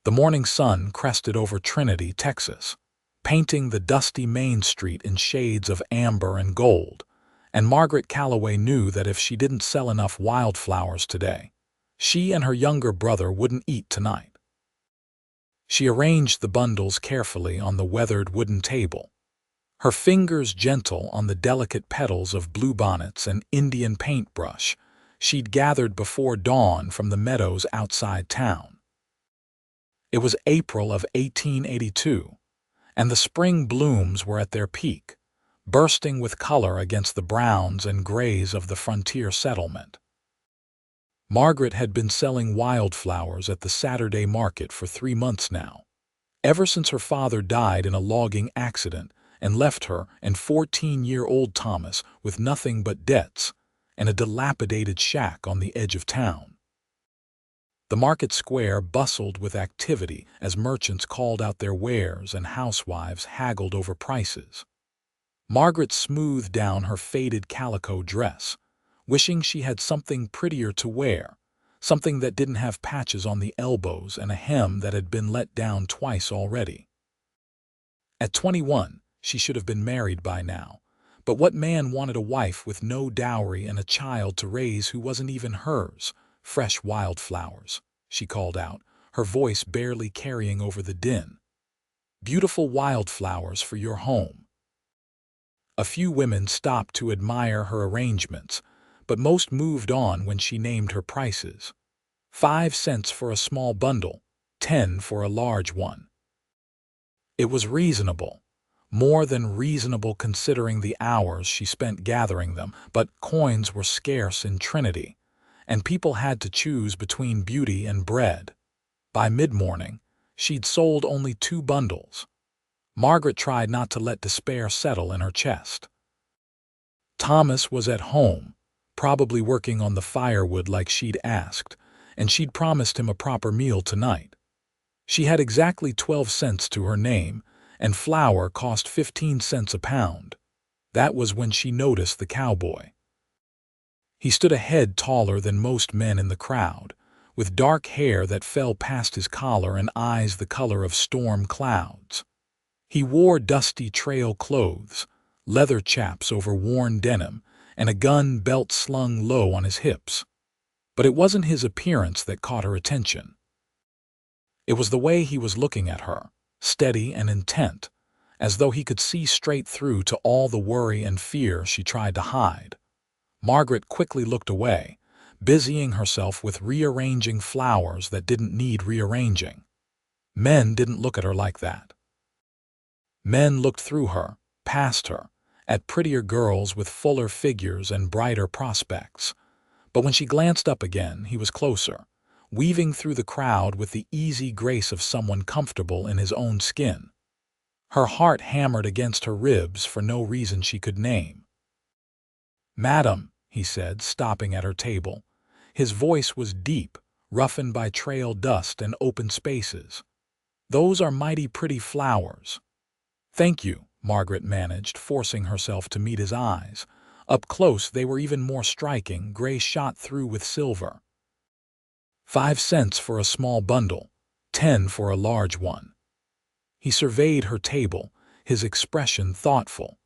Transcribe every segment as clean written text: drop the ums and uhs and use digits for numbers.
The morning sun crested over Trinity, Texas, painting the dusty Main Street in shades of amber and gold, and Margaret Calloway knew that if she didn't sell enough wildflowers today, she and her younger brother wouldn't eat tonight. She arranged the bundles carefully on the weathered wooden table, her fingers gentle on the delicate petals of bluebonnets and Indian paintbrush she'd gathered before dawn from the meadows outside town. It was April of 1882, and the spring blooms were at their peak, bursting with color against the browns and grays of the frontier settlement. Margaret had been selling wildflowers at the Saturday market for 3 months now, ever since her father died in a logging accident and left her and 14-year-old Thomas with nothing but debts and a dilapidated shack on the edge of town. The market square bustled with activity as merchants called out their wares and housewives haggled over prices. Margaret smoothed down her faded calico dress, wishing she had something prettier to wear, something that didn't have patches on the elbows and a hem that had been let down twice already. At 21, she should have been married by now, but what man wanted a wife with no dowry and a child to raise who wasn't even hers? "Fresh wildflowers," she called out, her voice barely carrying over the din. "Beautiful wildflowers for your home." A few women stopped to admire her arrangements, but most moved on when she named her prices. 5 cents for a small bundle, 10 for a large one. It was reasonable, more than reasonable considering the hours she spent gathering them, but coins were scarce in Trinity, and people had to choose between beauty and bread. By mid-morning, she'd sold only 2 bundles. Margaret tried not to let despair settle in her chest. Thomas was at home, probably working on the firewood like she'd asked, and she'd promised him a proper meal tonight. She had exactly 12 cents to her name, and flour cost 15 cents a pound. That was when she noticed the cowboy. He stood a head taller than most men in the crowd, with dark hair that fell past his collar and eyes the color of storm clouds. He wore dusty trail clothes, leather chaps over worn denim, and a gun belt slung low on his hips. But it wasn't his appearance that caught her attention. It was the way he was looking at her, steady and intent, as though he could see straight through to all the worry and fear she tried to hide. Margaret quickly looked away, busying herself with rearranging flowers that didn't need rearranging. Men didn't look at her like that. Men looked through her, past her, at prettier girls with fuller figures and brighter prospects. But when she glanced up again, he was closer, weaving through the crowd with the easy grace of someone comfortable in his own skin. Her heart hammered against her ribs for no reason she could name. "Madam," he said, stopping at her table. His voice was deep, roughened by trail dust and open spaces. "Those are mighty pretty flowers." "Thank you," Margaret managed, forcing herself to meet his eyes. Up close they were even more striking, gray shot through with silver. 5 cents for a small bundle, 10 for a large one. He surveyed her table, his expression thoughtful.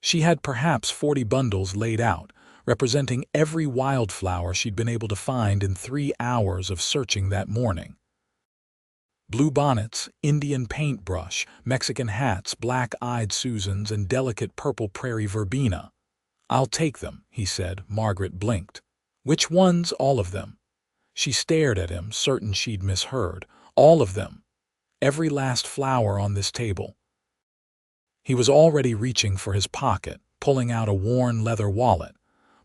She had perhaps 40 bundles laid out, representing every wildflower she'd been able to find in 3 hours of searching that morning. Bluebonnets, Indian paintbrush, Mexican hats, black-eyed Susans, and delicate purple prairie verbena. "I'll take them," he said. Margaret blinked. "Which ones?" "All of them." She stared at him, certain she'd misheard. "All of them. Every last flower on this table." He was already reaching for his pocket, pulling out a worn leather wallet.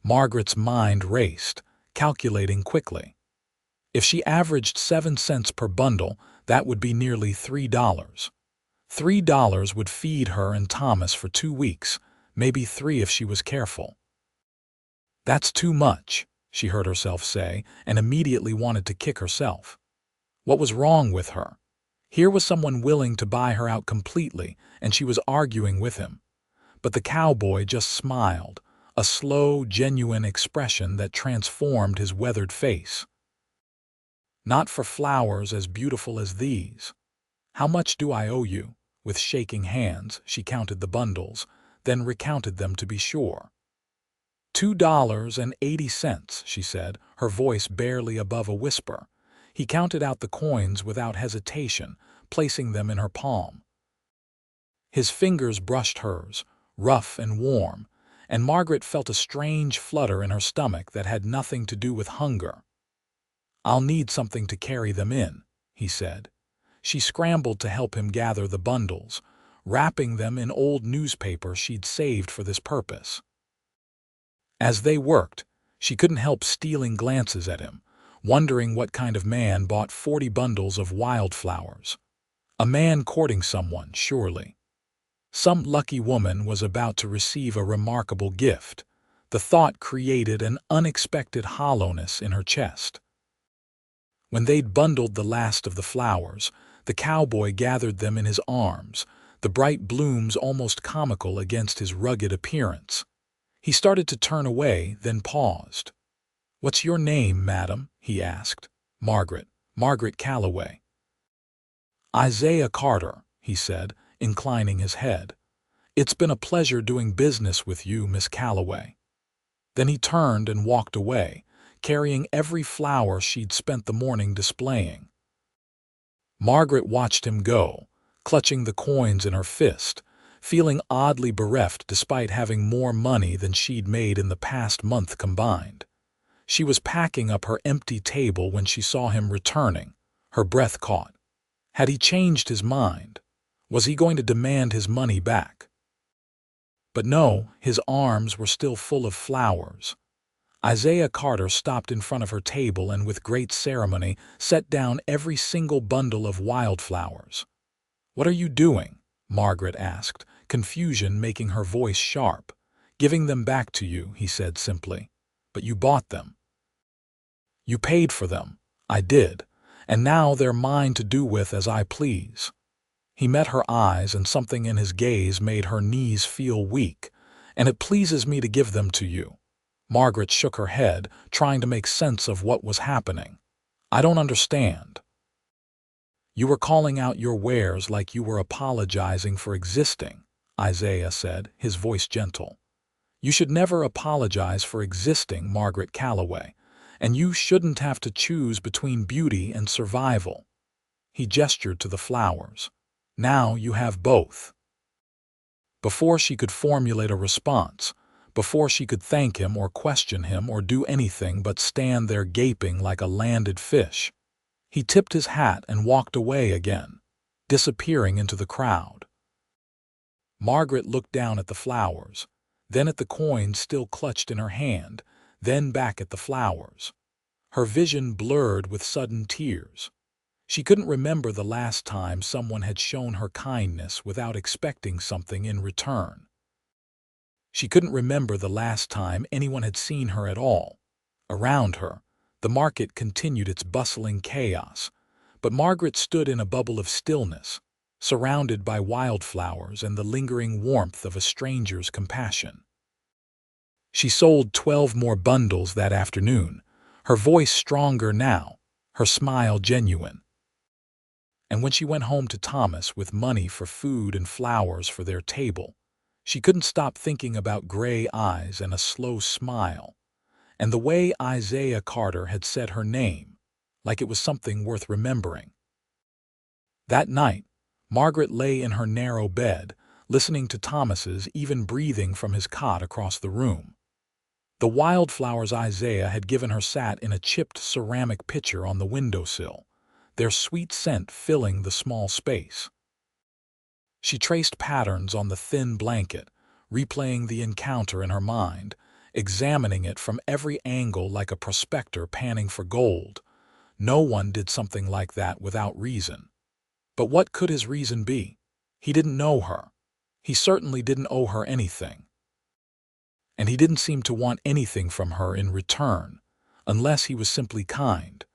Margaret's mind raced, calculating quickly. If she averaged 7 cents per bundle, that would be nearly $3. $3 would feed her and Thomas for 2 weeks, maybe 3 if she was careful. "That's too much," she heard herself say, and immediately wanted to kick herself. What was wrong with her? Here was someone willing to buy her out completely, and she was arguing with him. But the cowboy just smiled, a slow, genuine expression that transformed his weathered face. Not for flowers as beautiful as these. How much do I owe you? With shaking hands, she counted the bundles, then recounted them to be sure. $2.80, she said, her voice barely above a whisper. He counted out the coins without hesitation, placing them in her palm. His fingers brushed hers, rough and warm, and Margaret felt a strange flutter in her stomach that had nothing to do with hunger. "I'll need something to carry them in," he said. She scrambled to help him gather the bundles, wrapping them in old newspaper she'd saved for this purpose. As they worked, she couldn't help stealing glances at him, wondering what kind of man bought 40 bundles of wildflowers. A man courting someone, surely. Some lucky woman was about to receive a remarkable gift. The thought created an unexpected hollowness in her chest. When they'd bundled the last of the flowers, the cowboy gathered them in his arms, the bright blooms almost comical against his rugged appearance. He started to turn away, then paused. "What's your name, madam?" he asked. Margaret Calloway." "Isaiah Carter," he said, inclining his head. "It's been a pleasure doing business with you, Miss Calloway." Then he turned and walked away, carrying every flower she'd spent the morning displaying. Margaret watched him go, clutching the coins in her fist, feeling oddly bereft despite having more money than she'd made in the past month combined. She was packing up her empty table when she saw him returning, her breath caught. Had he changed his mind? Was he going to demand his money back? But no, his arms were still full of flowers. Isaiah Carter stopped in front of her table and with great ceremony set down every single bundle of wildflowers. "What are you doing?" Margaret asked, confusion making her voice sharp. "Giving them back to you," he said simply. "But you bought them." "You paid for them." "I did, and now they're mine to do with as I please." He met her eyes, and something in his gaze made her knees feel weak. "And it pleases me to give them to you." Margaret shook her head, trying to make sense of what was happening. "I don't understand." "You were calling out your wares like you were apologizing for existing," Isaiah said, his voice gentle. "You should never apologize for existing, Margaret Calloway, and you shouldn't have to choose between beauty and survival." He gestured to the flowers. "Now you have both." Before she could formulate a response, before she could thank him or question him or do anything but stand there gaping like a landed fish, he tipped his hat and walked away again, disappearing into the crowd. Margaret looked down at the flowers, then at the coins still clutched in her hand, then back at the flowers. Her vision blurred with sudden tears. She couldn't remember the last time someone had shown her kindness without expecting something in return. She couldn't remember the last time anyone had seen her at all. Around her, the market continued its bustling chaos, but Margaret stood in a bubble of stillness, surrounded by wildflowers and the lingering warmth of a stranger's compassion. She sold 12 more bundles that afternoon, her voice stronger now, her smile genuine. And when she went home to Thomas with money for food and flowers for their table, she couldn't stop thinking about gray eyes and a slow smile, and the way Isaiah Carter had said her name, like it was something worth remembering. That night, Margaret lay in her narrow bed, listening to Thomas's even breathing from his cot across the room. The wildflowers Isaiah had given her sat in a chipped ceramic pitcher on the windowsill, their sweet scent filling the small space. She traced patterns on the thin blanket, replaying the encounter in her mind, examining it from every angle like a prospector panning for gold. No one did something like that without reason. But what could his reason be? He didn't know her. He certainly didn't owe her anything. And he didn't seem to want anything from her in return, unless he was simply kind.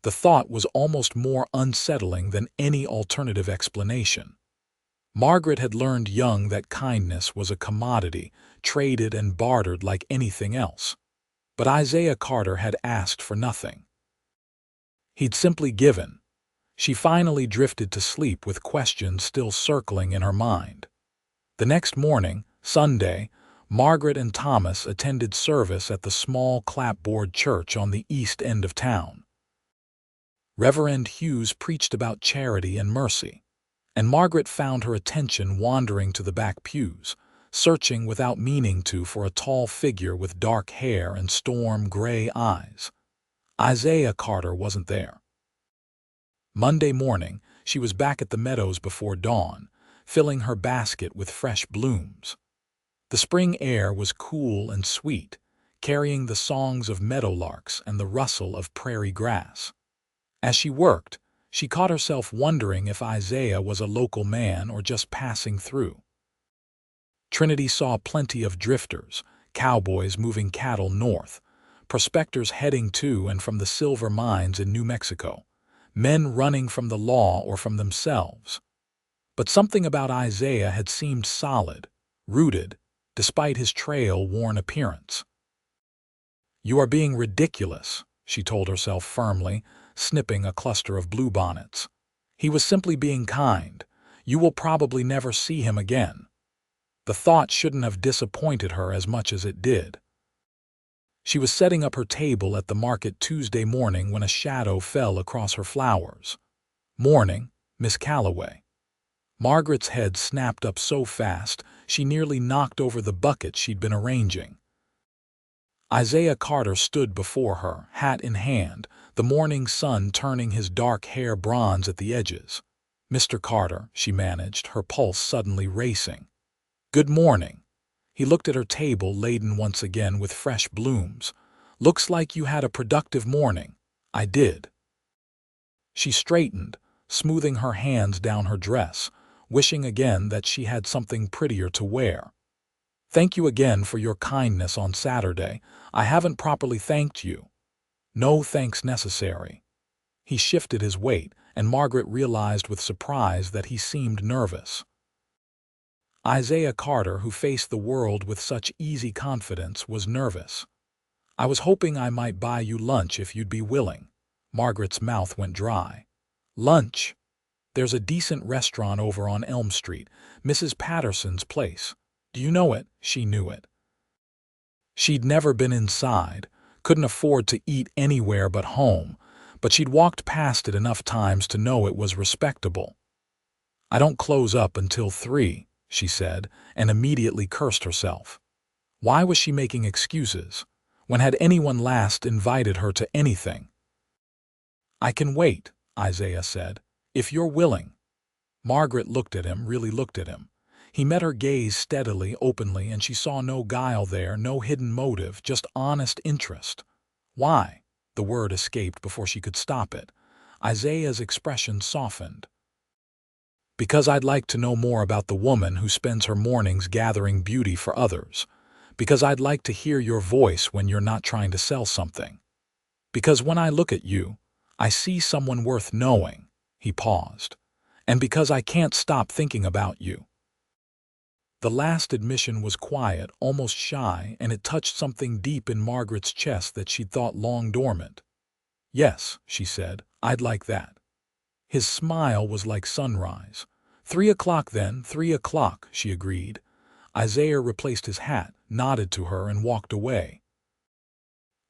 The thought was almost more unsettling than any alternative explanation. Margaret had learned young that kindness was a commodity, traded and bartered like anything else. But Isaiah Carter had asked for nothing. He'd simply given. She finally drifted to sleep with questions still circling in her mind. The next morning, Sunday, Margaret and Thomas attended service at the small clapboard church on the east end of town. Reverend Hughes preached about charity and mercy, and Margaret found her attention wandering to the back pews, searching without meaning to for a tall figure with dark hair and storm-gray eyes. Isaiah Carter wasn't there. Monday morning, she was back at the meadows before dawn, filling her basket with fresh blooms. The spring air was cool and sweet, carrying the songs of meadowlarks and the rustle of prairie grass. As she worked, she caught herself wondering if Isaiah was a local man or just passing through. Trinity saw plenty of drifters, cowboys moving cattle north, prospectors heading to and from the silver mines in New Mexico, men running from the law or from themselves. But something about Isaiah had seemed solid, rooted, despite his trail-worn appearance. "You are being ridiculous," she told herself firmly, snipping a cluster of bluebonnets. "He was simply being kind. You will probably never see him again." The thought shouldn't have disappointed her as much as it did. She was setting up her table at the market Tuesday morning when a shadow fell across her flowers. "Morning, Miss Calloway." Margaret's head snapped up so fast she nearly knocked over the bucket she'd been arranging. Isaiah Carter stood before her, hat in hand, the morning sun turning his dark hair bronze at the edges. "Mr. Carter," she managed, her pulse suddenly racing. "Good morning." He looked at her table laden once again with fresh blooms. "Looks like you had a productive morning." "I did." She straightened, smoothing her hands down her dress, wishing again that she had something prettier to wear. "Thank you again for your kindness on Saturday. I haven't properly thanked you." "No thanks necessary." He shifted his weight, and Margaret realized with surprise that he seemed nervous. Isaiah Carter, who faced the world with such easy confidence, was nervous. "I was hoping I might buy you lunch if you'd be willing." Margaret's mouth went dry. "Lunch? There's a decent restaurant over on Elm Street, Mrs. Patterson's place. Do you know it?" She knew it. She'd never been inside, couldn't afford to eat anywhere but home, but she'd walked past it enough times to know it was respectable. "I don't close up until 3, she said, and immediately cursed herself. Why was she making excuses? When had anyone last invited her to anything? "I can wait," Isaiah said, "if you're willing." Margaret looked at him, really looked at him. He met her gaze steadily, openly, and she saw no guile there, no hidden motive, just honest interest. "Why?" The word escaped before she could stop it. Isaiah's expression softened. "Because I'd like to know more about the woman who spends her mornings gathering beauty for others. Because I'd like to hear your voice when you're not trying to sell something. Because when I look at you, I see someone worth knowing." He paused. "And because I can't stop thinking about you." The last admission was quiet, almost shy, and it touched something deep in Margaret's chest that she'd thought long dormant. "Yes," she said, "I'd like that." His smile was like sunrise. 3 o'clock then, 3 o'clock, she agreed. Isaiah replaced his hat, nodded to her, and walked away.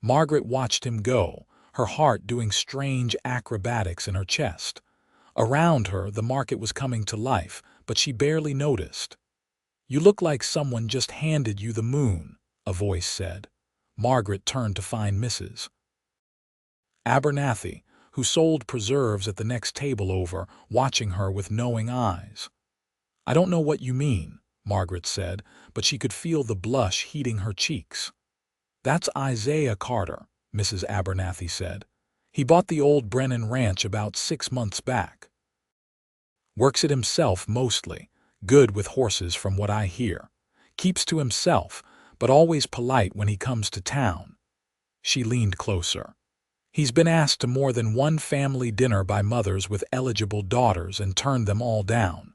Margaret watched him go, her heart doing strange acrobatics in her chest. Around her, the market was coming to life, but she barely noticed. "You look like someone just handed you the moon," a voice said. Margaret turned to find Mrs. Abernathy, who sold preserves at the next table over, watching her with knowing eyes. "I don't know what you mean," Margaret said, but she could feel the blush heating her cheeks. "That's Isaiah Carter," Mrs. Abernathy said. "He bought the old Brennan Ranch about 6 months back. Works it himself mostly, good with horses from what I hear. Keeps to himself, but always polite when he comes to town." She leaned closer. "He's been asked to more than one family dinner by mothers with eligible daughters and turned them all down."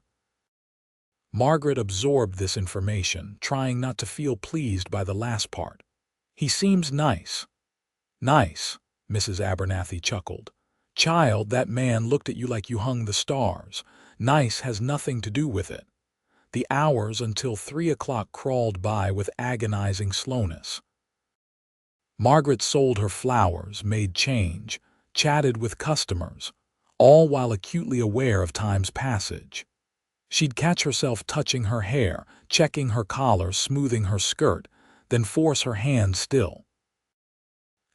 Margaret absorbed this information, trying not to feel pleased by the last part. "He seems nice." "Nice," Mrs. Abernathy chuckled. Child, that man looked at you like you hung the stars. Nice has nothing to do with it. The hours until 3 o'clock crawled by with agonizing slowness. Margaret sold her flowers, made change, chatted with customers, all while acutely aware of time's passage. She'd catch herself touching her hair, checking her collar, smoothing her skirt, then force her hand still.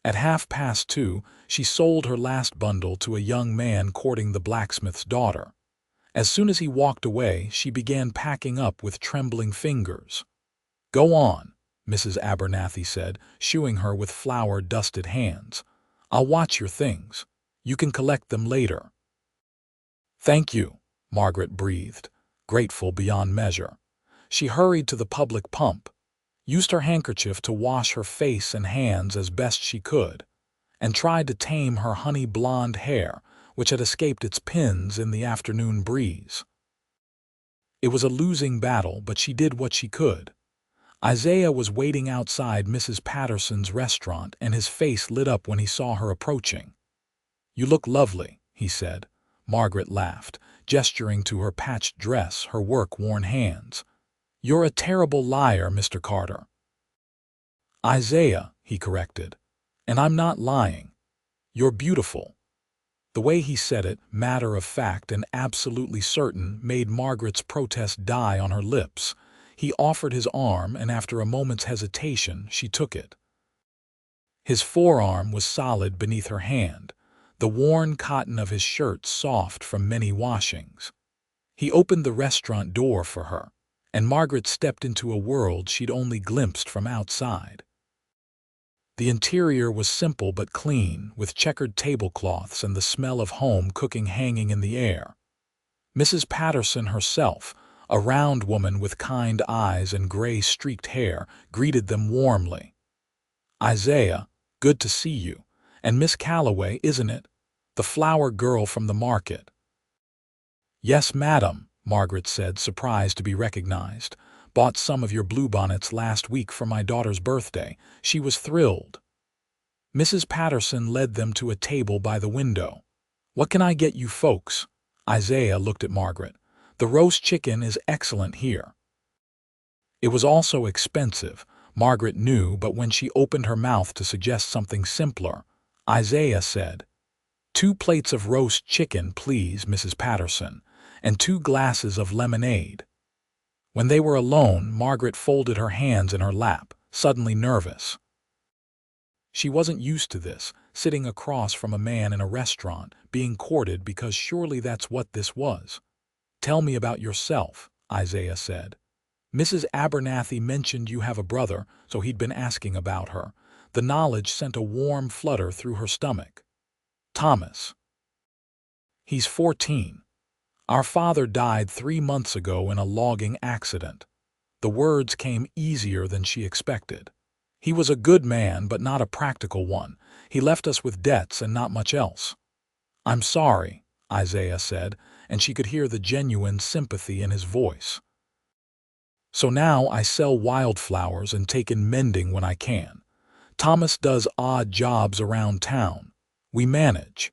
At 2:30, she sold her last bundle to a young man courting the blacksmith's daughter. As soon as he walked away, she began packing up with trembling fingers. "Go on," Mrs. Abernathy said, shooing her with flour-dusted hands. "I'll watch your things. You can collect them later." "Thank you," Margaret breathed, grateful beyond measure. She hurried to the public pump, used her handkerchief to wash her face and hands as best she could, and tried to tame her honey blonde hair, which had escaped its pins in the afternoon breeze. It was a losing battle, but she did what she could. Isaiah was waiting outside Mrs. Patterson's restaurant, and his face lit up when he saw her approaching. "You look lovely," he said. Margaret laughed, gesturing to her patched dress, her work-worn hands. "You're a terrible liar, Mr. Carter." "Isaiah," he corrected, "and I'm not lying. You're beautiful." The way he said it, matter of fact and absolutely certain, made Margaret's protest die on her lips. He offered his arm, and after a moment's hesitation, she took it. His forearm was solid beneath her hand, the worn cotton of his shirt soft from many washings. He opened the restaurant door for her, and Margaret stepped into a world she'd only glimpsed from outside. The interior was simple but clean, with checkered tablecloths and the smell of home cooking hanging in the air. Mrs. Patterson herself, a round woman with kind eyes and gray-streaked hair, greeted them warmly. "Isaiah, good to see you. And Miss Calloway, isn't it? The flower girl from the market." "Yes, madam," Margaret said, surprised to be recognized. "Bought some of your bluebonnets last week for my daughter's birthday." She was thrilled. Mrs. Patterson led them to a table by the window. "What can I get you folks?" Isaiah looked at Margaret. "The roast chicken is excellent here." It was also expensive, Margaret knew, but when she opened her mouth to suggest something simpler, Isaiah said, "2 plates of roast chicken, please, Mrs. Patterson, and 2 glasses of lemonade." When they were alone, Margaret folded her hands in her lap, suddenly nervous. She wasn't used to this, sitting across from a man in a restaurant, being courted, because surely that's what this was. "Tell me about yourself," Isaiah said. "Mrs. Abernathy mentioned you have a brother, so he'd been asking about her." The knowledge sent a warm flutter through her stomach. "Thomas. He's 14. Our father died 3 months ago in a logging accident." The words came easier than she expected. "He was a good man, but not a practical one. He left us with debts and not much else." "I'm sorry," Isaiah said, and she could hear the genuine sympathy in his voice. "So now I sell wildflowers and take in mending when I can. Thomas does odd jobs around town. We manage."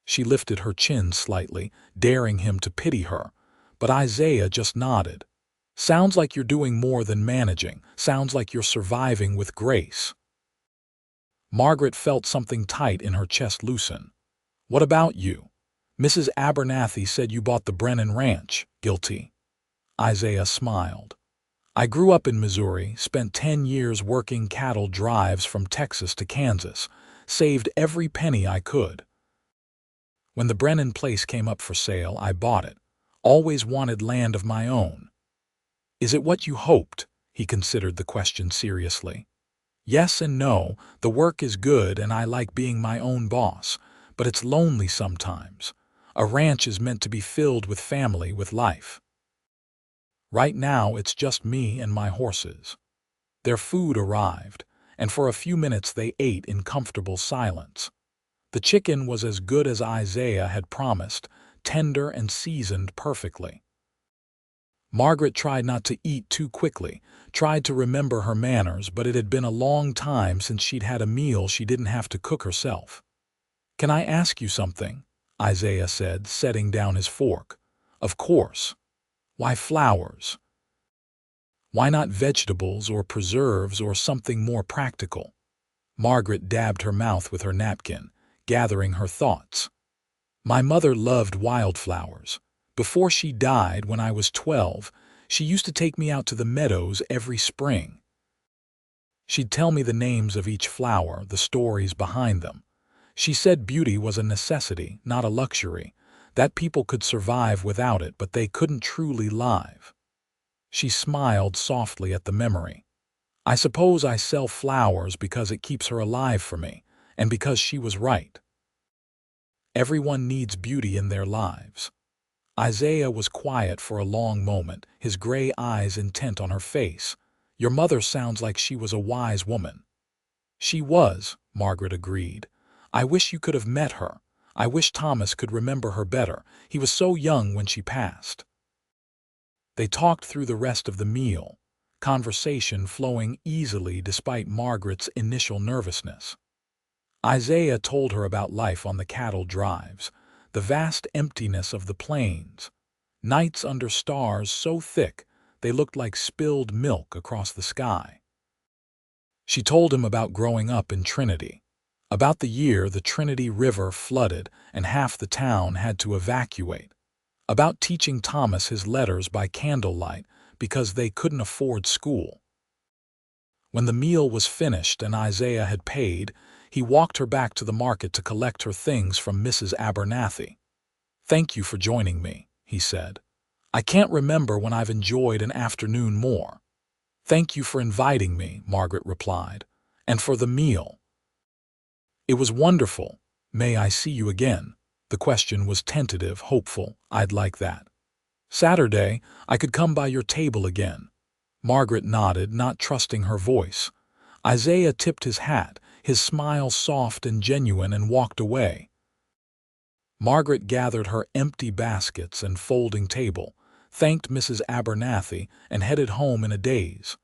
She lifted her chin slightly, daring him to pity her, but Isaiah just nodded. "Sounds like you're doing more than managing. Sounds like you're surviving with grace." Margaret felt something tight in her chest loosen. "What about you? Mrs. Abernathy said you bought the Brennan Ranch." "Guilty." Isaiah smiled. "I grew up in Missouri, spent 10 years working cattle drives from Texas to Kansas, saved every penny I could. When the Brennan place came up for sale, I bought it. Always wanted land of my own." "Is it what you hoped?" He considered the question seriously. "Yes and no. The work is good and I like being my own boss, but it's lonely sometimes. A ranch is meant to be filled with family, with life. Right now it's just me and my horses." Their food arrived, and for a few minutes they ate in comfortable silence. The chicken was as good as Isaiah had promised, tender and seasoned perfectly. Margaret tried not to eat too quickly, tried to remember her manners, but it had been a long time since she'd had a meal she didn't have to cook herself. "Can I ask you something?" Isaiah said, setting down his fork. "Of course. Why flowers? Why not vegetables or preserves or something more practical?" Margaret dabbed her mouth with her napkin, gathering her thoughts. "My mother loved wildflowers. Before she died, when I was 12, she used to take me out to the meadows every spring. She'd tell me the names of each flower, the stories behind them. She said beauty was a necessity, not a luxury, that people could survive without it, but they couldn't truly live." She smiled softly at the memory. "I suppose I sell flowers because it keeps her alive for me, and because she was right. Everyone needs beauty in their lives." Isaiah was quiet for a long moment, his gray eyes intent on her face. "Your mother sounds like she was a wise woman." "She was," Margaret agreed. "I wish you could have met her. I wish Thomas could remember her better. He was so young when she passed." They talked through the rest of the meal, conversation flowing easily despite Margaret's initial nervousness. Isaiah told her about life on the cattle drives, the vast emptiness of the plains, nights under stars so thick they looked like spilled milk across the sky. She told him about growing up in Trinity, about the year the Trinity River flooded and half the town had to evacuate, about teaching Thomas his letters by candlelight because they couldn't afford school. When the meal was finished and Isaiah had paid, he walked her back to the market to collect her things from Mrs. Abernathy. "Thank you for joining me," he said. "I can't remember when I've enjoyed an afternoon more." "Thank you for inviting me," Margaret replied, "and for the meal." "It was wonderful. May I see you again?" The question was tentative, hopeful. "I'd like that." "Saturday, I could come by your table again." Margaret nodded, not trusting her voice. Isaiah tipped his hat, his smile soft and genuine, and walked away. Margaret gathered her empty baskets and folding table, thanked Mrs. Abernathy, and headed home in a daze.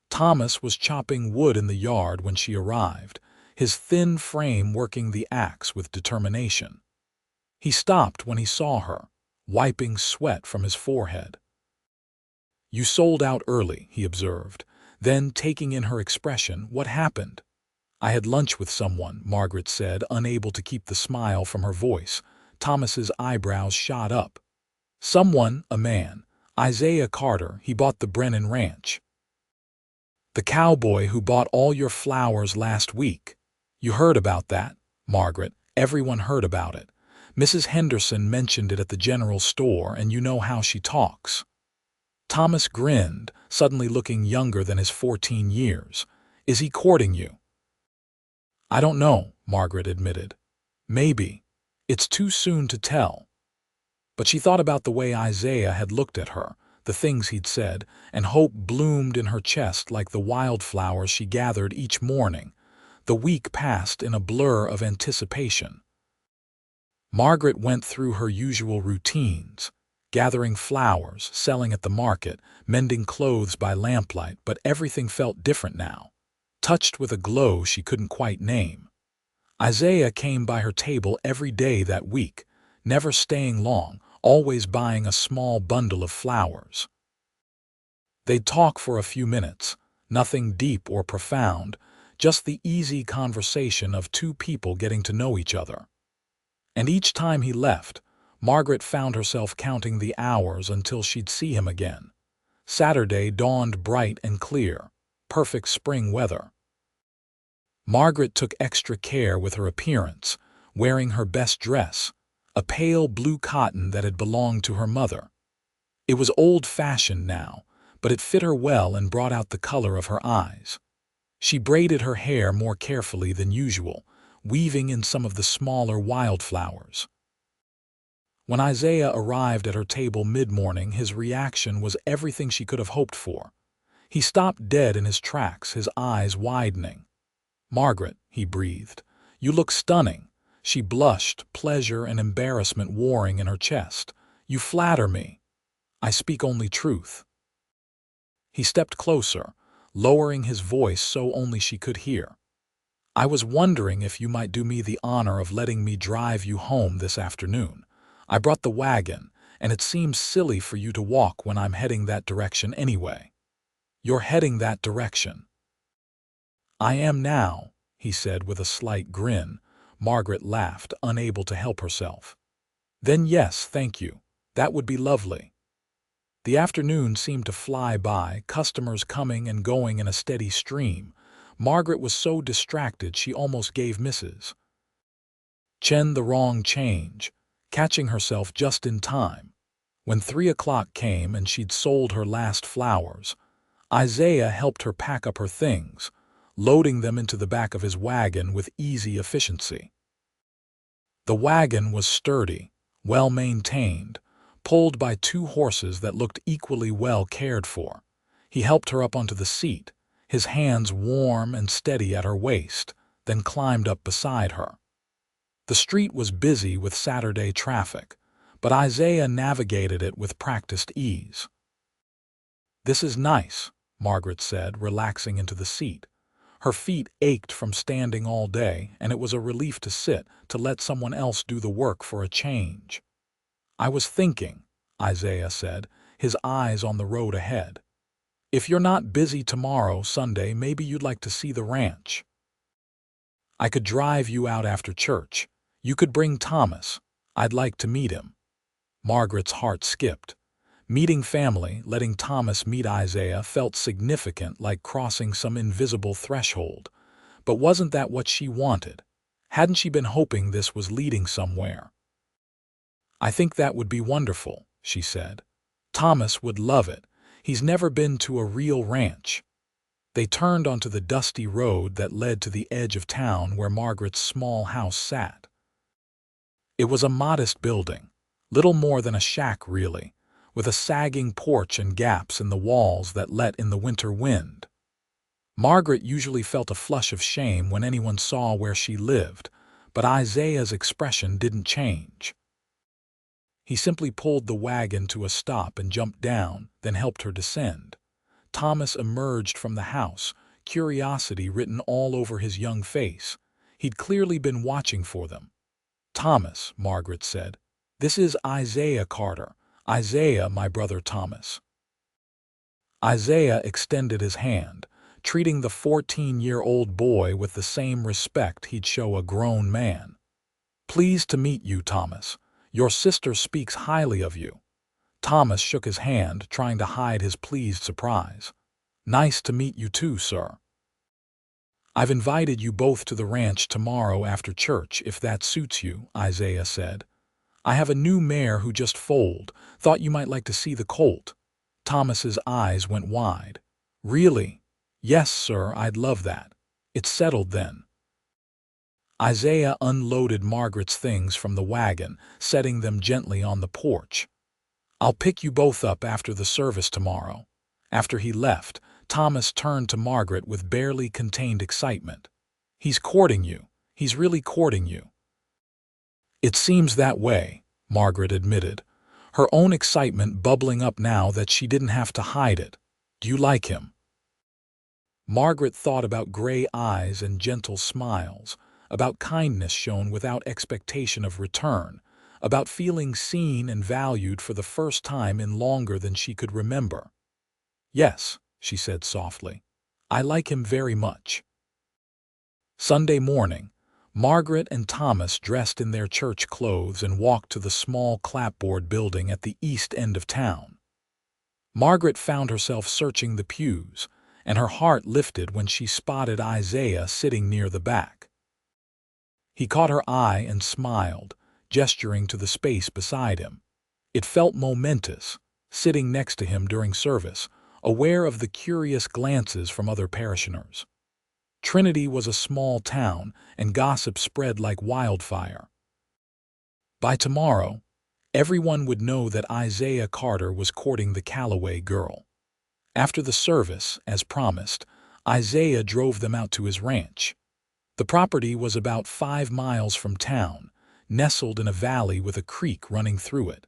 Thomas was chopping wood in the yard when she arrived, his thin frame working the axe with determination. He stopped when he saw her, wiping sweat from his forehead. "You sold out early," he observed. Then, taking in her expression, "What happened?" "I had lunch with someone," Margaret said, unable to keep the smile from her voice. Thomas's eyebrows shot up. "Someone, a man. Isaiah Carter, he bought the Brennan Ranch." "The cowboy who bought all your flowers last week." "You heard about that, Margaret. Everyone heard about it. Mrs. Henderson mentioned it at the general store, and you know how she talks." Thomas grinned, suddenly looking younger than his 14 years. "Is he courting you?" "I don't know," Margaret admitted. "Maybe. It's too soon to tell." But she thought about the way Isaiah had looked at her, the things he'd said, and hope bloomed in her chest like the wildflowers she gathered each morning. The week passed in a blur of anticipation. Margaret went through her usual routines, gathering flowers, selling at the market, mending clothes by lamplight, but everything felt different now, touched with a glow she couldn't quite name. Isaiah came by her table every day that week, never staying long, always buying a small bundle of flowers. They'd talk for a few minutes, nothing deep or profound, just the easy conversation of two people getting to know each other. And each time he left, Margaret found herself counting the hours until she'd see him again. Saturday dawned bright and clear, perfect spring weather. Margaret took extra care with her appearance, wearing her best dress, a pale blue cotton that had belonged to her mother. It was old-fashioned now, but it fit her well and brought out the color of her eyes. She braided her hair more carefully than usual, weaving in some of the smaller wildflowers. When Isaiah arrived at her table mid-morning, his reaction was everything she could have hoped for. He stopped dead in his tracks, his eyes widening. "Margaret," he breathed, "you look stunning." She blushed, pleasure and embarrassment warring in her chest. "You flatter me. I speak only truth." He stepped closer, lowering his voice so only she could hear. I was wondering if you might do me the honor of letting me drive you home this afternoon. I brought the wagon, and it seems silly for you to walk when I'm heading that direction anyway." "You're heading that direction." "I am now," he said with a slight grin. Margaret laughed, unable to help herself. "Then yes, thank you. That would be lovely." The afternoon seemed to fly by, customers coming and going in a steady stream. Margaret was so distracted she almost gave Mrs. Chen the wrong change, catching herself just in time. When 3 o'clock came and she'd sold her last flowers, Isaiah helped her pack up her things, loading them into the back of his wagon with easy efficiency. The wagon was sturdy, well-maintained, pulled by 2 horses that looked equally well cared for. He helped her up onto the seat, his hands warm and steady at her waist, then climbed up beside her. The street was busy with Saturday traffic, but Isaiah navigated it with practiced ease. "This is nice," Margaret said, relaxing into the seat. Her feet ached from standing all day, and it was a relief to sit, to let someone else do the work for a change. "I was thinking," Isaiah said, his eyes on the road ahead. "If you're not busy tomorrow, Sunday, maybe you'd like to see the ranch. I could drive you out after church. You could bring Thomas. I'd like to meet him." Margaret's heart skipped. Meeting family, letting Thomas meet Isaiah, felt significant, like crossing some invisible threshold. But wasn't that what she wanted? Hadn't she been hoping this was leading somewhere? "I think that would be wonderful," she said. "Thomas would love it. He's never been to a real ranch." They turned onto the dusty road that led to the edge of town where Margaret's small house sat. It was a modest building, little more than a shack really, with a sagging porch and gaps in the walls that let in the winter wind. Margaret usually felt a flush of shame when anyone saw where she lived, but Isaiah's expression didn't change. He simply pulled the wagon to a stop and jumped down, then helped her descend. Thomas emerged from the house, curiosity written all over his young face. He'd clearly been watching for them. "Thomas," Margaret said. "This is Isaiah Carter. Isaiah, my brother Thomas." Isaiah extended his hand, treating the 14-year-old boy with the same respect he'd show a grown man. "Pleased to meet you, Thomas. Your sister speaks highly of you." Thomas shook his hand, trying to hide his pleased surprise. "Nice to meet you too, sir. I've invited you both to the ranch tomorrow after church, if that suits you," Isaiah said. "I have a new mare who just foaled. Thought you might like to see the colt." Thomas's eyes went wide. "Really?" "Yes, sir, I'd love that." "It's settled then." Isaiah unloaded Margaret's things from the wagon, setting them gently on the porch. "I'll pick you both up after the service tomorrow." After he left, Thomas turned to Margaret with barely contained excitement. "He's courting you. He's really courting you." "It seems that way," Margaret admitted, her own excitement bubbling up now that she didn't have to hide it. "Do you like him?" Margaret thought about gray eyes and gentle smiles, about kindness shown without expectation of return, about feeling seen and valued for the first time in longer than she could remember. "Yes," she said softly. "I like him very much." Sunday morning, Margaret and Thomas dressed in their church clothes and walked to the small clapboard building at the east end of town. Margaret found herself searching the pews, and her heart lifted when she spotted Isaiah sitting near the back. He caught her eye and smiled, gesturing to the space beside him. It felt momentous, sitting next to him during service, aware of the curious glances from other parishioners. Trinity was a small town, and gossip spread like wildfire. By tomorrow, everyone would know that Isaiah Carter was courting the Calloway girl. After the service, as promised, Isaiah drove them out to his ranch. The property was about 5 miles from town, nestled in a valley with a creek running through it.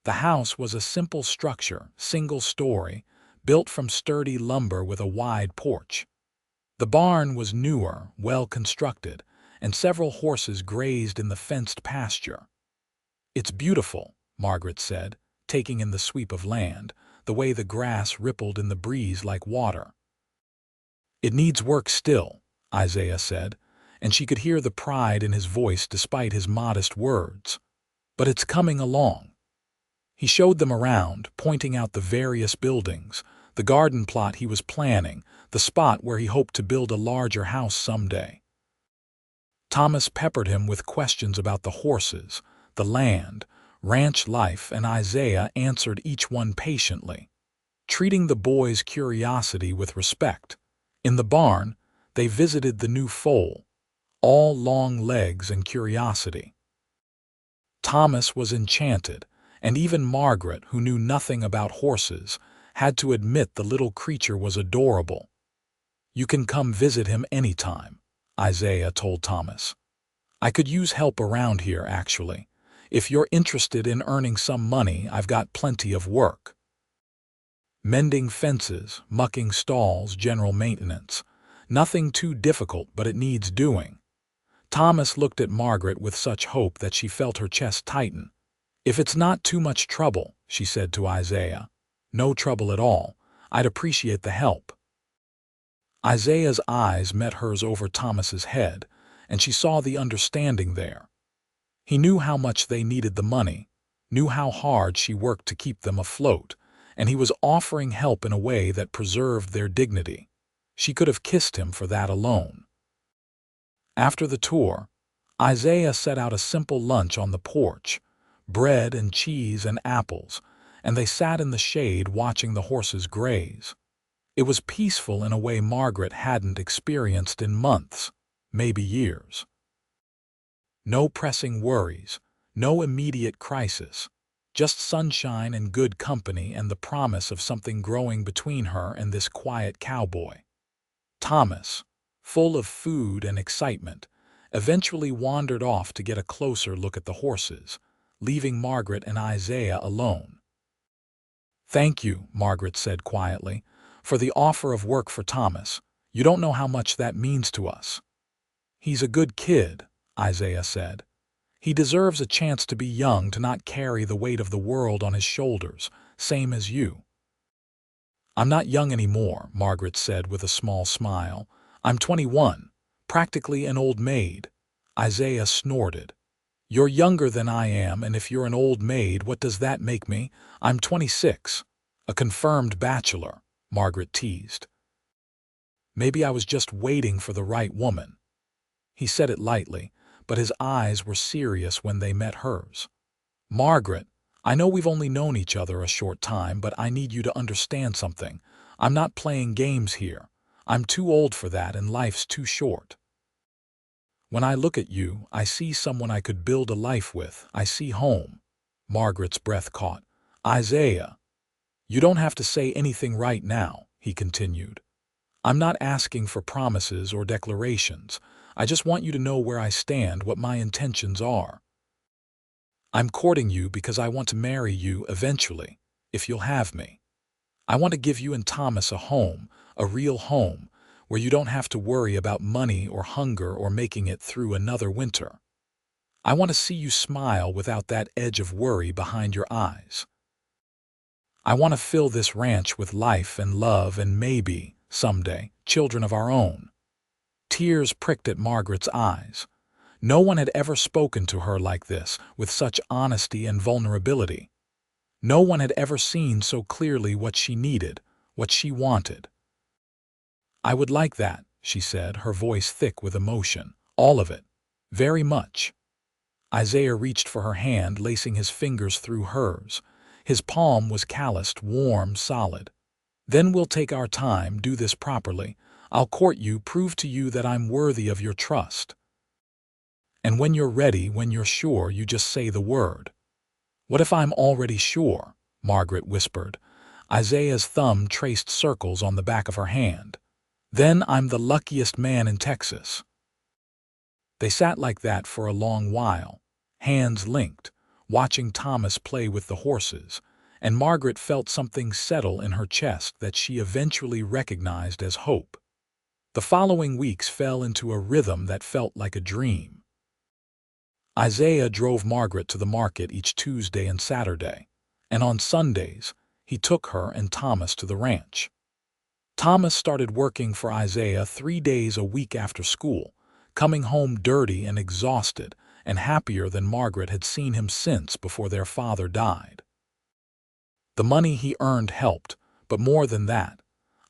The house was a simple structure, single-story, built from sturdy lumber with a wide porch. The barn was newer, well constructed, and several horses grazed in the fenced pasture. "It's beautiful," Margaret said, taking in the sweep of land, the way the grass rippled in the breeze like water. "It needs work still," Isaiah said, and she could hear the pride in his voice despite his modest words. "But it's coming along." He showed them around, pointing out the various buildings, the garden plot he was planning, the spot where he hoped to build a larger house someday. Thomas peppered him with questions about the horses, the land, ranch life, and Isaiah answered each one patiently, treating the boy's curiosity with respect. In the barn, they visited the new foal, all long legs and curiosity. Thomas was enchanted, and even Margaret, who knew nothing about horses, had to admit the little creature was adorable. "You can come visit him anytime," Isaiah told Thomas. "I could use help around here, actually. If you're interested in earning some money, I've got plenty of work. Mending fences, mucking stalls, general maintenance. Nothing too difficult, but it needs doing." Thomas looked at Margaret with such hope that she felt her chest tighten. "If it's not too much trouble," she said to Isaiah. "No trouble at all. I'd appreciate the help." Isaiah's eyes met hers over Thomas's head, and she saw the understanding there. He knew how much they needed the money, knew how hard she worked to keep them afloat, and he was offering help in a way that preserved their dignity. She could have kissed him for that alone. After the tour, Isaiah set out a simple lunch on the porch, bread and cheese and apples, and they sat in the shade watching the horses graze. It was peaceful in a way Margaret hadn't experienced in months, maybe years. No pressing worries, no immediate crisis, just sunshine and good company and the promise of something growing between her and this quiet cowboy. Thomas, full of food and excitement, eventually wandered off to get a closer look at the horses, leaving Margaret and Isaiah alone. "Thank you," Margaret said quietly, "for the offer of work for Thomas. You don't know how much that means to us." "He's a good kid," Isaiah said. "He deserves a chance to be young, to not carry the weight of the world on his shoulders, same as you." "I'm not young anymore," Margaret said with a small smile. "I'm 21, practically an old maid." Isaiah snorted. "You're younger than I am, and if you're an old maid, what does that make me? I'm 26, a confirmed bachelor," Margaret teased. "Maybe I was just waiting for the right woman." He said it lightly, but his eyes were serious when they met hers. "Margaret, I know we've only known each other a short time, but I need you to understand something. I'm not playing games here. I'm too old for that, and life's too short. When I look at you, I see someone I could build a life with. I see home." Margaret's breath caught. "Isaiah, you don't have to say anything right now," he continued. "I'm not asking for promises or declarations. I just want you to know where I stand, what my intentions are. I'm courting you because I want to marry you eventually, if you'll have me. I want to give you and Thomas a home, a real home, where you don't have to worry about money or hunger or making it through another winter. I want to see you smile without that edge of worry behind your eyes. I want to fill this ranch with life and love and maybe, someday, children of our own." Tears pricked at Margaret's eyes. No one had ever spoken to her like this, with such honesty and vulnerability. No one had ever seen so clearly what she needed, what she wanted. "I would like that," she said, her voice thick with emotion. "All of it. Very much." Isaiah reached for her hand, lacing his fingers through hers. His palm was calloused, warm, solid. "Then we'll take our time, do this properly. I'll court you, prove to you that I'm worthy of your trust. And when you're ready, when you're sure, you just say the word." "What if I'm already sure?" Margaret whispered. Isaiah's thumb traced circles on the back of her hand. "Then I'm the luckiest man in Texas." They sat like that for a long while, hands linked, watching Thomas play with the horses, and Margaret felt something settle in her chest that she eventually recognized as hope. The following weeks fell into a rhythm that felt like a dream. Isaiah drove Margaret to the market each Tuesday and Saturday, and on Sundays, he took her and Thomas to the ranch. Thomas started working for Isaiah 3 days a week after school, coming home dirty and exhausted, and happier than Margaret had seen him since before their father died. The money he earned helped, but more than that,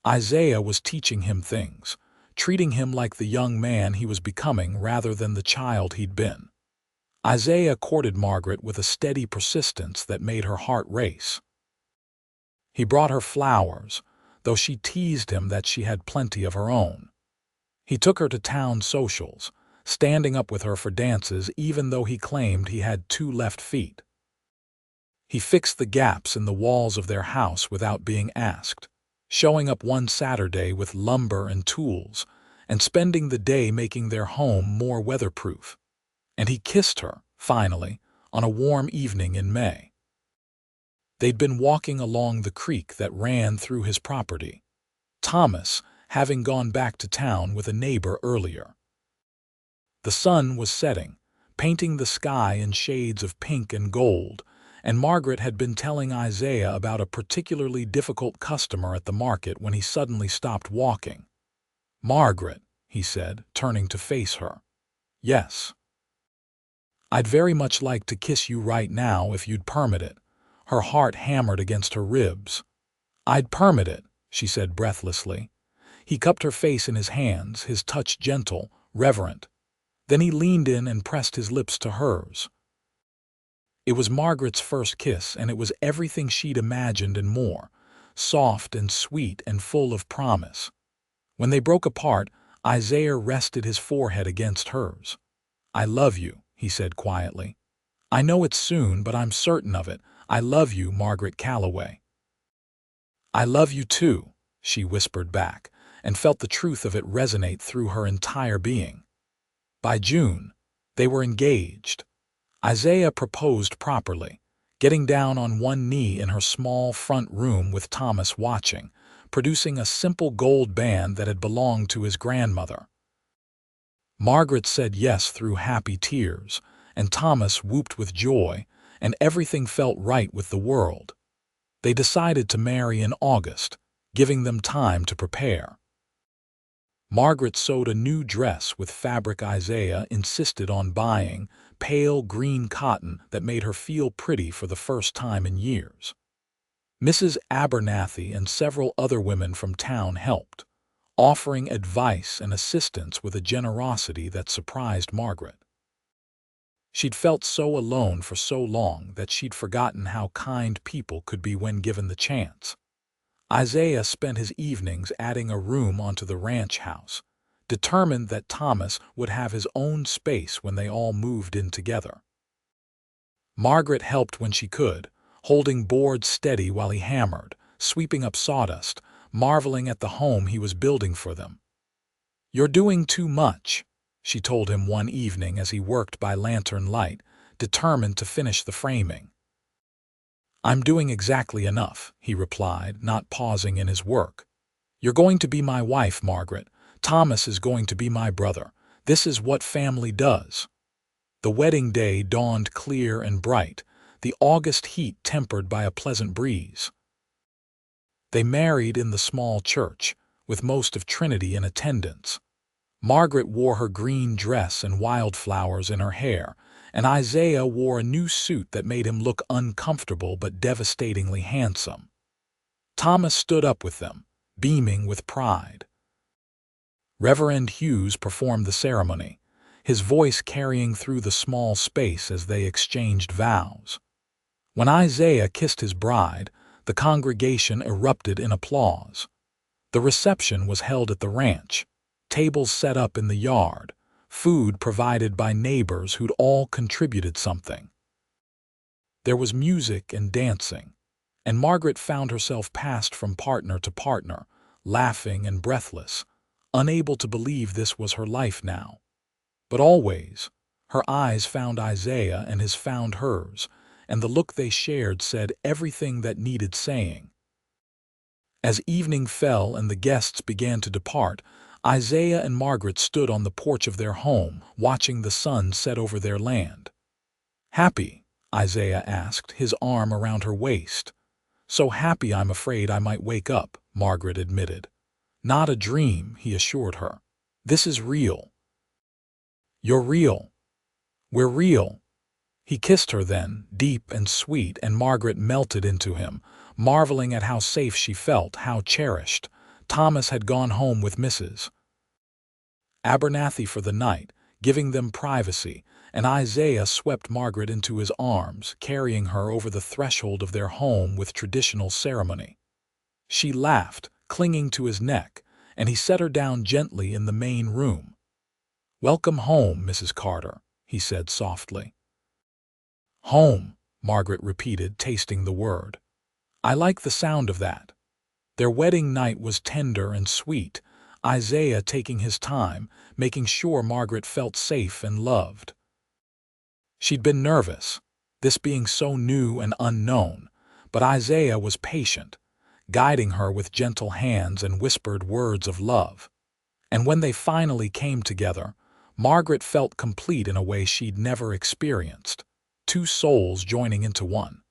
Isaiah was teaching him things, treating him like the young man he was becoming rather than the child he'd been. Isaiah courted Margaret with a steady persistence that made her heart race. He brought her flowers, though she teased him that she had plenty of her own. He took her to town socials, standing up with her for dances even though he claimed he had 2 left feet. He fixed the gaps in the walls of their house without being asked, showing up one Saturday with lumber and tools, and spending the day making their home more weatherproof. And he kissed her, finally, on a warm evening in May. They'd been walking along the creek that ran through his property, Thomas having gone back to town with a neighbor earlier. The sun was setting, painting the sky in shades of pink and gold, and Margaret had been telling Isaiah about a particularly difficult customer at the market when he suddenly stopped walking. "Margaret," he said, turning to face her. "Yes. I'd very much like to kiss you right now if you'd permit it." Her heart hammered against her ribs. "I'd permit it," she said breathlessly. He cupped her face in his hands, his touch gentle, reverent. Then he leaned in and pressed his lips to hers. It was Margaret's first kiss, and it was everything she'd imagined and more, soft and sweet and full of promise. When they broke apart, Isaiah rested his forehead against hers. "I love you," he said quietly. "I know it's soon, but I'm certain of it. I love you, Margaret Calloway." "I love you too," she whispered back, and felt the truth of it resonate through her entire being. By June, they were engaged. Isaiah proposed properly, getting down on one knee in her small front room with Thomas watching, producing a simple gold band that had belonged to his grandmother. Margaret said yes through happy tears, and Thomas whooped with joy, and everything felt right with the world. They decided to marry in August, giving them time to prepare. Margaret sewed a new dress with fabric Isaiah insisted on buying, pale green cotton that made her feel pretty for the first time in years. Mrs. Abernathy and several other women from town helped, offering advice and assistance with a generosity that surprised Margaret. She'd felt so alone for so long that she'd forgotten how kind people could be when given the chance. Isaiah spent his evenings adding a room onto the ranch house, determined that Thomas would have his own space when they all moved in together. Margaret helped when she could, holding boards steady while he hammered, sweeping up sawdust, marveling at the home he was building for them. "You're doing too much," she told him one evening as he worked by lantern light, determined to finish the framing. "I'm doing exactly enough," he replied, not pausing in his work. "You're going to be my wife, Margaret. Thomas is going to be my brother. This is what family does." The wedding day dawned clear and bright, the August heat tempered by a pleasant breeze. They married in the small church, with most of Trinity in attendance. Margaret wore her green dress and wildflowers in her hair, and Isaiah wore a new suit that made him look uncomfortable but devastatingly handsome. Thomas stood up with them, beaming with pride. Reverend Hughes performed the ceremony, his voice carrying through the small space as they exchanged vows. When Isaiah kissed his bride, the congregation erupted in applause. The reception was held at the ranch, tables set up in the yard, food provided by neighbors who'd all contributed something. There was music and dancing, and Margaret found herself passed from partner to partner, laughing and breathless, unable to believe this was her life now. But always, her eyes found Isaiah and his found hers, and the look they shared said everything that needed saying. As evening fell and the guests began to depart, Isaiah and Margaret stood on the porch of their home, watching the sun set over their land. "Happy?" Isaiah asked, his arm around her waist. "So happy I'm afraid I might wake up," Margaret admitted. "Not a dream," he assured her. "This is real." "You're real. We're real." He kissed her then, deep and sweet, and Margaret melted into him, marveling at how safe she felt, how cherished. Thomas had gone home with Mrs. Abernathy for the night, giving them privacy, and Isaiah swept Margaret into his arms, carrying her over the threshold of their home with traditional ceremony. She laughed, clinging to his neck, and he set her down gently in the main room. "Welcome home, Mrs. Carter," he said softly. "Home," Margaret repeated, tasting the word. "I like the sound of that." Their wedding night was tender and sweet, Isaiah taking his time, making sure Margaret felt safe and loved. She'd been nervous, this being so new and unknown, but Isaiah was patient, guiding her with gentle hands and whispered words of love. And when they finally came together, Margaret felt complete in a way she'd never experienced, two souls joining into one.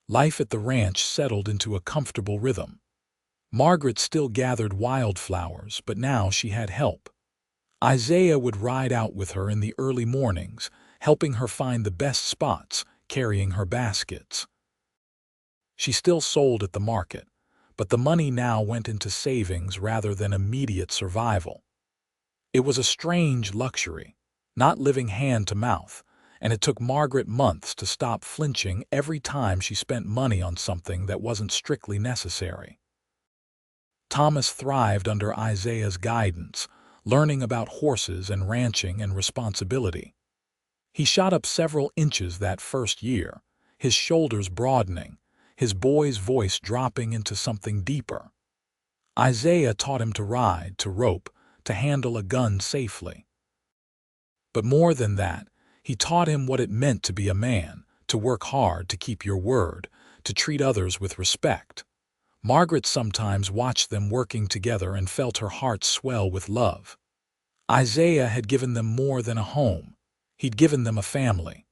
Life at the ranch settled into a comfortable rhythm. Margaret still gathered wildflowers, but now she had help. Isaiah would ride out with her in the early mornings, helping her find the best spots, carrying her baskets. She still sold at the market, but the money now went into savings rather than immediate survival. It was a strange luxury, not living hand to mouth, and it took Margaret months to stop flinching every time she spent money on something that wasn't strictly necessary. Thomas thrived under Isaiah's guidance, learning about horses and ranching and responsibility. He shot up several inches that first year, his shoulders broadening, his boy's voice dropping into something deeper. Isaiah taught him to ride, to rope, to handle a gun safely. But more than that, he taught him what it meant to be a man, to work hard, to keep your word, to treat others with respect. Margaret sometimes watched them working together and felt her heart swell with love. Isaiah had given them more than a home. He'd given them a family.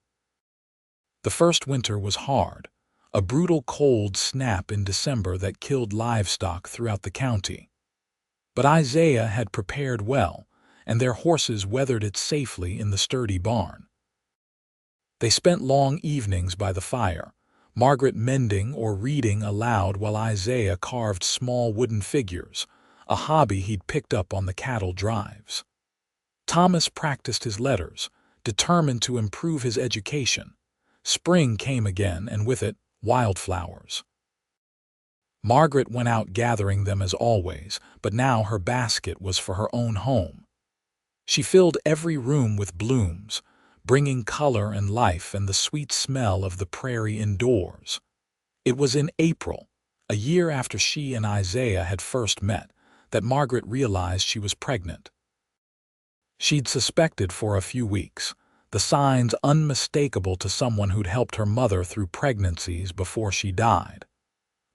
The first winter was hard, a brutal cold snap in December that killed livestock throughout the county. But Isaiah had prepared well, and their horses weathered it safely in the sturdy barn. They spent long evenings by the fire, Margaret mending or reading aloud while Isaiah carved small wooden figures, a hobby he'd picked up on the cattle drives. Thomas practiced his letters, determined to improve his education. Spring came again, and with it, wildflowers. Margaret went out gathering them as always, but now her basket was for her own home. She filled every room with blooms, bringing color and life and the sweet smell of the prairie indoors. It was in April, a year after she and Isaiah had first met, that Margaret realized she was pregnant. She'd suspected for a few weeks, the signs unmistakable to someone who'd helped her mother through pregnancies before she died.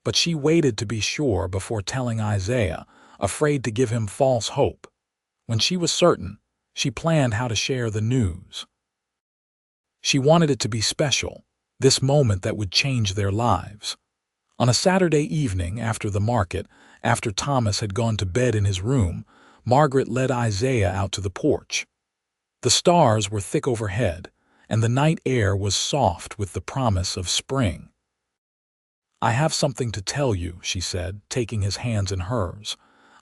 But she waited to be sure before telling Isaiah, afraid to give him false hope. When she was certain, she planned how to share the news. She wanted it to be special, this moment that would change their lives. On a Saturday evening after the market, after Thomas had gone to bed in his room, Margaret led Isaiah out to the porch. The stars were thick overhead, and the night air was soft with the promise of spring. "I have something to tell you," she said, taking his hands in hers.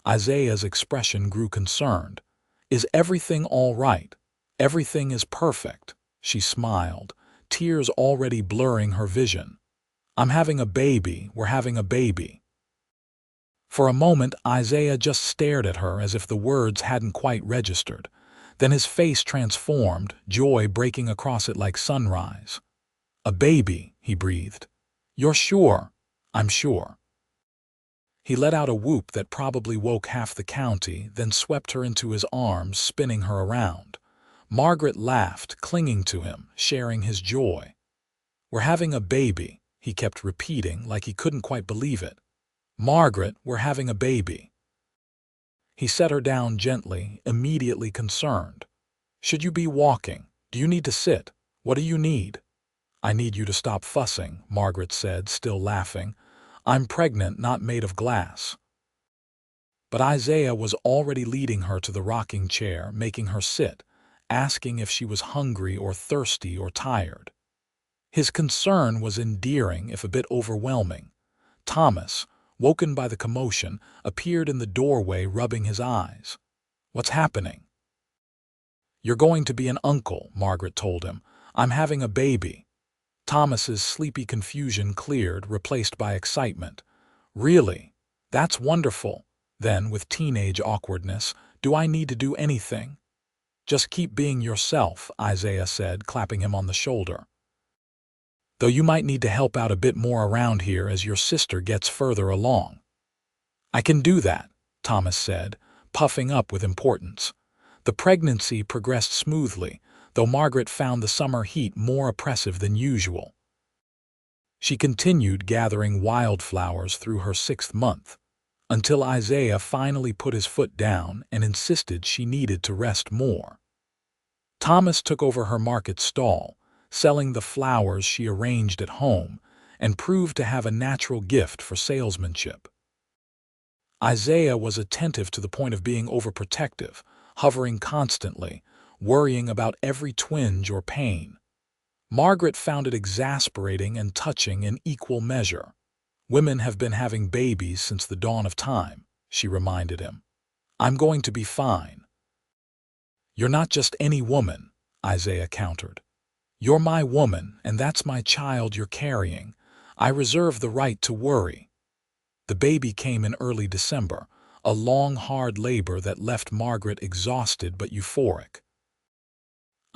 Isaiah's expression grew concerned. "Is everything all right? Everything is perfect." She smiled, tears already blurring her vision. "I'm having a baby. We're having a baby." For a moment, Isaiah just stared at her as if the words hadn't quite registered. Then his face transformed, joy breaking across it like sunrise. "A baby," he breathed. "You're sure?" "I'm sure." He let out a whoop that probably woke half the county, then swept her into his arms, spinning her around. Margaret laughed, clinging to him, sharing his joy. "We're having a baby," he kept repeating like he couldn't quite believe it. "Margaret, we're having a baby." He set her down gently, immediately concerned. "Should you be walking? Do you need to sit? What do you need?" "I need you to stop fussing," Margaret said, still laughing. "I'm pregnant, not made of glass." But Isaiah was already leading her to the rocking chair, making her sit, asking if she was hungry or thirsty or tired. His concern was endearing, if a bit overwhelming. Thomas, woken by the commotion, appeared in the doorway, rubbing his eyes. "What's happening?" "You're going to be an uncle," Margaret told him. "I'm having a baby." Thomas's sleepy confusion cleared, replaced by excitement. "Really? That's wonderful." Then, with teenage awkwardness, "Do I need to do anything?" "Just keep being yourself," Isaiah said, clapping him on the shoulder. "Though you might need to help out a bit more around here as your sister gets further along." "I can do that," Thomas said, puffing up with importance. The pregnancy progressed smoothly, though Margaret found the summer heat more oppressive than usual. She continued gathering wildflowers through her 6th month, until Isaiah finally put his foot down and insisted she needed to rest more. Thomas took over her market stall, selling the flowers she arranged at home, and proved to have a natural gift for salesmanship. Isaiah was attentive to the point of being overprotective, hovering constantly, worrying about every twinge or pain. Margaret found it exasperating and touching in equal measure. "Women have been having babies since the dawn of time," she reminded him. "I'm going to be fine." "You're not just any woman," Isaiah countered. "You're my woman, and that's my child you're carrying. I reserve the right to worry." The baby came in early December, a long, hard labor that left Margaret exhausted but euphoric.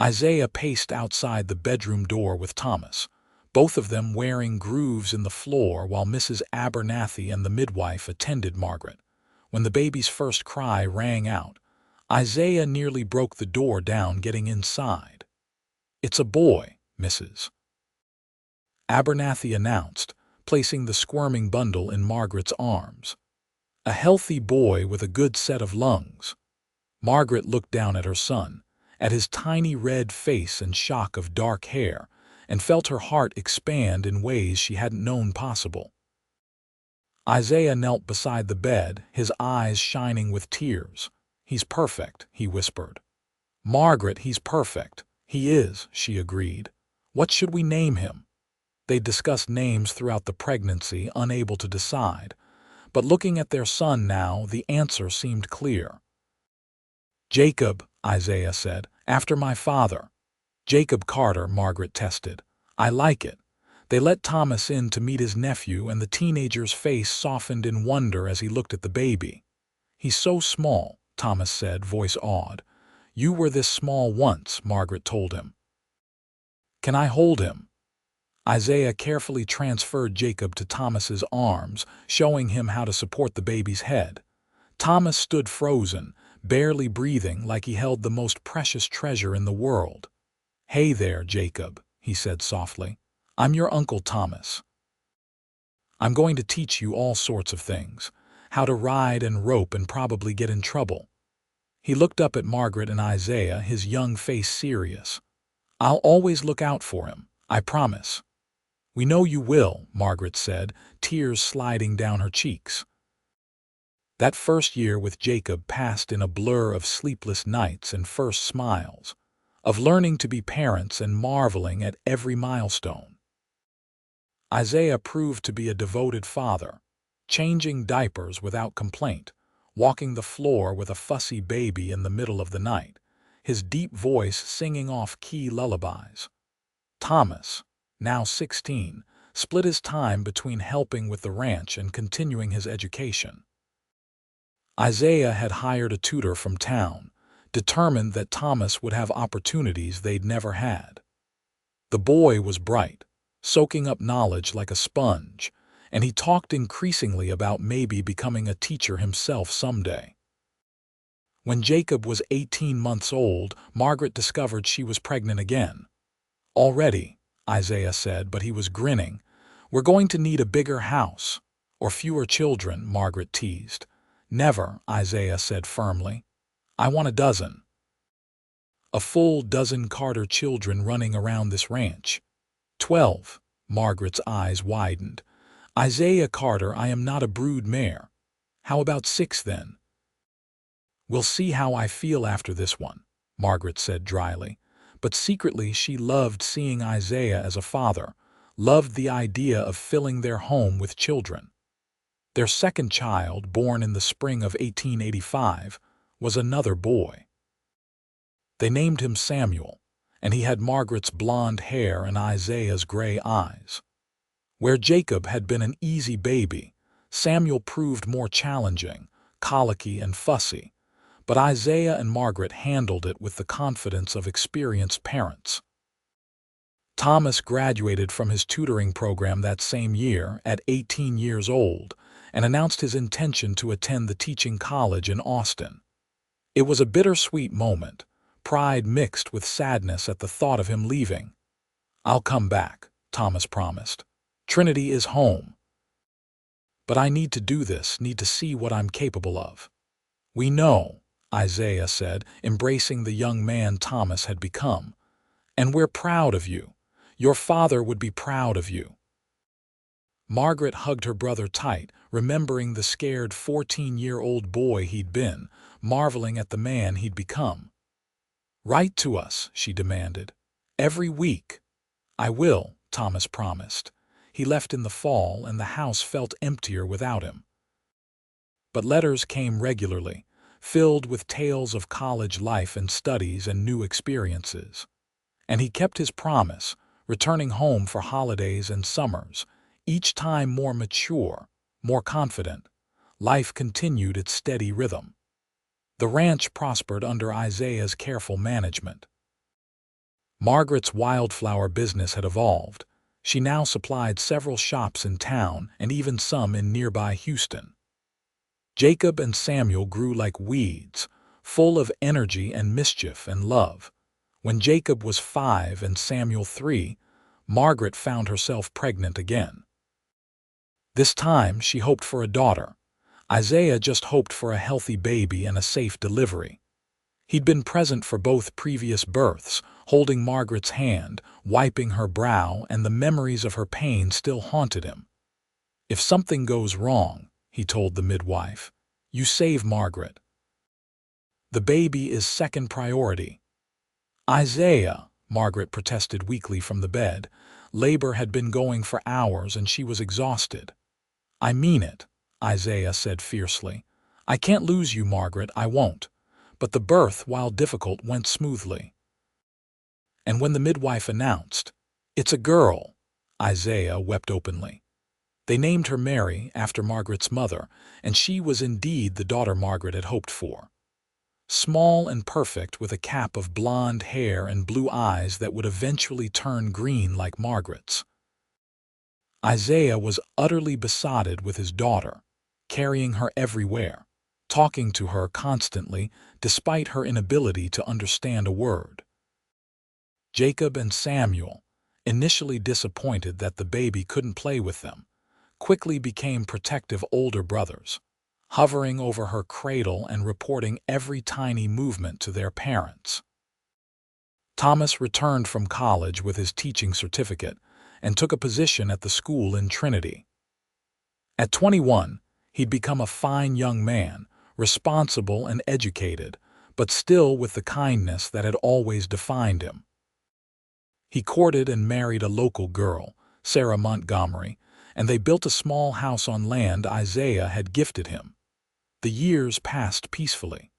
Isaiah paced outside the bedroom door with Thomas, both of them wearing grooves in the floor while Mrs. Abernathy and the midwife attended Margaret. When the baby's first cry rang out, Isaiah nearly broke the door down getting inside. "It's a boy, Mrs. Abernathy announced, placing the squirming bundle in Margaret's arms. "A healthy boy with a good set of lungs." Margaret looked down at her son, at his tiny red face and shock of dark hair, and felt her heart expand in ways she hadn't known possible. Isaiah knelt beside the bed, his eyes shining with tears. "He's perfect," he whispered. "Margaret, he's perfect." "He is," she agreed. "What should we name him?" They discussed names throughout the pregnancy, unable to decide. But looking at their son now, the answer seemed clear. "Jacob," Isaiah said, "after my father." "Jacob Carter," Margaret tested. "I like it." They let Thomas in to meet his nephew, and the teenager's face softened in wonder as he looked at the baby. "He's so small," Thomas said, voice awed. "You were this small once," Margaret told him. "Can I hold him?" Isaiah carefully transferred Jacob to Thomas's arms, showing him how to support the baby's head. Thomas stood frozen, barely breathing, like he held the most precious treasure in the world. "Hey there, Jacob," he said softly. "I'm your Uncle Thomas. I'm going to teach you all sorts of things, how to ride and rope and probably get in trouble." He looked up at Margaret and Isaiah, his young face serious. "I'll always look out for him, I promise." "We know you will," Margaret said, tears sliding down her cheeks. That first year with Jacob passed in a blur of sleepless nights and first smiles, of learning to be parents and marveling at every milestone. Isaiah proved to be a devoted father, changing diapers without complaint, walking the floor with a fussy baby in the middle of the night, his deep voice singing off-key lullabies. Thomas, now 16, split his time between helping with the ranch and continuing his education. Isaiah had hired a tutor from town, determined that Thomas would have opportunities they'd never had. The boy was bright, soaking up knowledge like a sponge, and he talked increasingly about maybe becoming a teacher himself someday. When Jacob was 18 months old, Margaret discovered she was pregnant again. "Already," Isaiah said, but he was grinning. "We're going to need a bigger house." "Or fewer children," Margaret teased. Never, Isaiah said firmly. I want a dozen. A full dozen Carter children running around this ranch. 12. Margaret's eyes widened. Isaiah Carter, I am not a brood mare. How about 6 then? We'll see how I feel after this one, Margaret said dryly. But secretly she loved seeing Isaiah as a father, loved the idea of filling their home with children. Their second child, born in the spring of 1885, was another boy. They named him Samuel, and he had Margaret's blonde hair and Isaiah's gray eyes. Where Jacob had been an easy baby, Samuel proved more challenging, colicky and fussy, but Isaiah and Margaret handled it with the confidence of experienced parents. Thomas graduated from his tutoring program that same year at 18 years old and announced his intention to attend the teaching college in Austin. It was a bittersweet moment, pride mixed with sadness at the thought of him leaving. I'll come back, Thomas promised. Trinity is home. But I need to do this, need to see what I'm capable of. We know, Isaiah said, embracing the young man Thomas had become. And we're proud of you. Your father would be proud of you. Margaret hugged her brother tight, remembering the scared 14-year-old boy he'd been, marveling at the man he'd become. Write to us, she demanded. Every week. I will, Thomas promised. He left in the fall, and the house felt emptier without him. But letters came regularly, filled with tales of college life and studies and new experiences. And he kept his promise, returning home for holidays and summers, each time more mature, more confident. Life continued its steady rhythm. The ranch prospered under Isaiah's careful management. Margaret's wildflower business had evolved. She now supplied several shops in town and even some in nearby Houston. Jacob and Samuel grew like weeds, full of energy and mischief and love. When Jacob was 5 and Samuel 3, Margaret found herself pregnant again. This time she hoped for a daughter. Isaiah just hoped for a healthy baby and a safe delivery. He'd been present for both previous births, holding Margaret's hand, wiping her brow, and the memories of her pain still haunted him. If something goes wrong, he told the midwife, you save Margaret. The baby is second priority. Isaiah, Margaret protested weakly from the bed. Labor had been going for hours and she was exhausted. I mean it, Isaiah said fiercely. I can't lose you, Margaret, I won't. But the birth, while difficult, went smoothly. And when the midwife announced, it's a girl, Isaiah wept openly. They named her Mary after Margaret's mother, and she was indeed the daughter Margaret had hoped for. Small and perfect, with a cap of blonde hair and blue eyes that would eventually turn green like Margaret's. Isaiah was utterly besotted with his daughter, carrying her everywhere, talking to her constantly despite her inability to understand a word. Jacob and Samuel, initially disappointed that the baby couldn't play with them, quickly became protective older brothers, hovering over her cradle and reporting every tiny movement to their parents. Thomas returned from college with his teaching certificate and took a position at the school in Trinity. At 21, he'd become a fine young man, responsible and educated, but still with the kindness that had always defined him. He courted and married a local girl, Sarah Montgomery, and they built a small house on land Isaiah had gifted him. The years passed peacefully.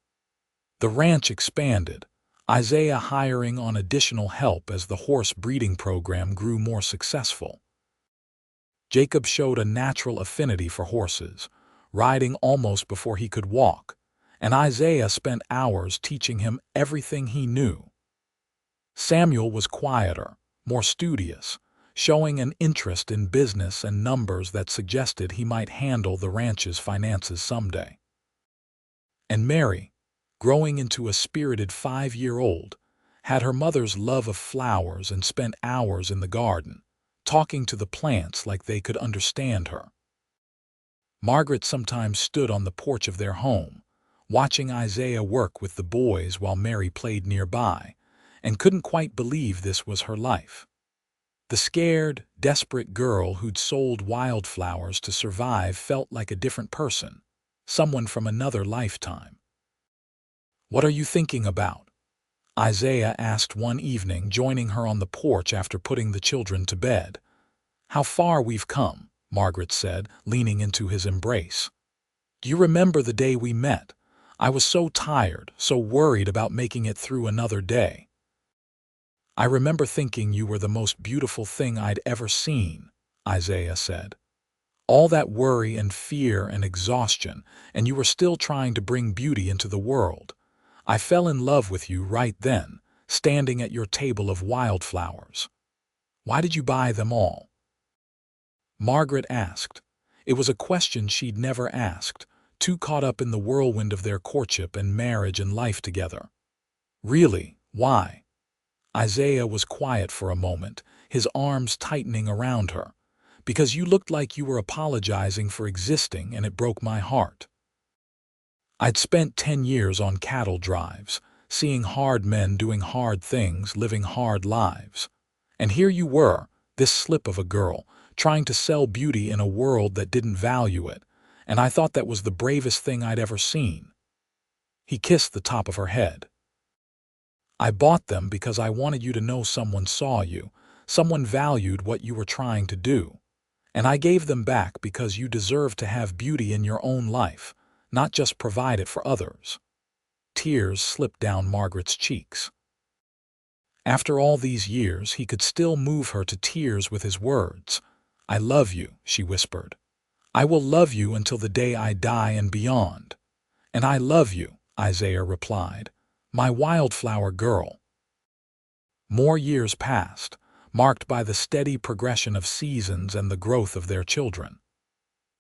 The ranch expanded, Isaiah hiring on additional help as the horse breeding program grew more successful. Jacob showed a natural affinity for horses, riding almost before he could walk, and Isaiah spent hours teaching him everything he knew. Samuel was quieter, more studious, showing an interest in business and numbers that suggested he might handle the ranch's finances someday. And Mary, growing into a spirited 5-year-old, had her mother's love of flowers and spent hours in the garden, talking to the plants like they could understand her. Margaret sometimes stood on the porch of their home, watching Isaiah work with the boys while Mary played nearby, and couldn't quite believe this was her life. The scared, desperate girl who'd sold wildflowers to survive felt like a different person, someone from another lifetime. "What are you thinking about?" Isaiah asked one evening, joining her on the porch after putting the children to bed. "How far we've come," Margaret said, leaning into his embrace. "Do you remember the day we met? I was so tired, so worried about making it through another day. I remember thinking you were the most beautiful thing I'd ever seen," Isaiah said. "All that worry and fear and exhaustion, and you were still trying to bring beauty into the world. I fell in love with you right then, standing at your table of wildflowers. Why did you buy them all?" Margaret asked. It was a question she'd never asked, too caught up in the whirlwind of their courtship and marriage and life together. "Really, why?" Isaiah was quiet for a moment, his arms tightening around her. "Because you looked like you were apologizing for existing, and it broke my heart. I'd spent 10 years on cattle drives, seeing hard men doing hard things, living hard lives. And here you were, this slip of a girl, trying to sell beauty in a world that didn't value it, and I thought that was the bravest thing I'd ever seen." He kissed the top of her head. "I bought them because I wanted you to know someone saw you, someone valued what you were trying to do. And I gave them back because you deserve to have beauty in your own life, not just provide it for others." Tears slipped down Margaret's cheeks. After all these years, he could still move her to tears with his words. "I love you," she whispered. "I will love you until the day I die and beyond." "And I love you," Isaiah replied. "My wildflower girl." More years passed, marked by the steady progression of seasons and the growth of their children.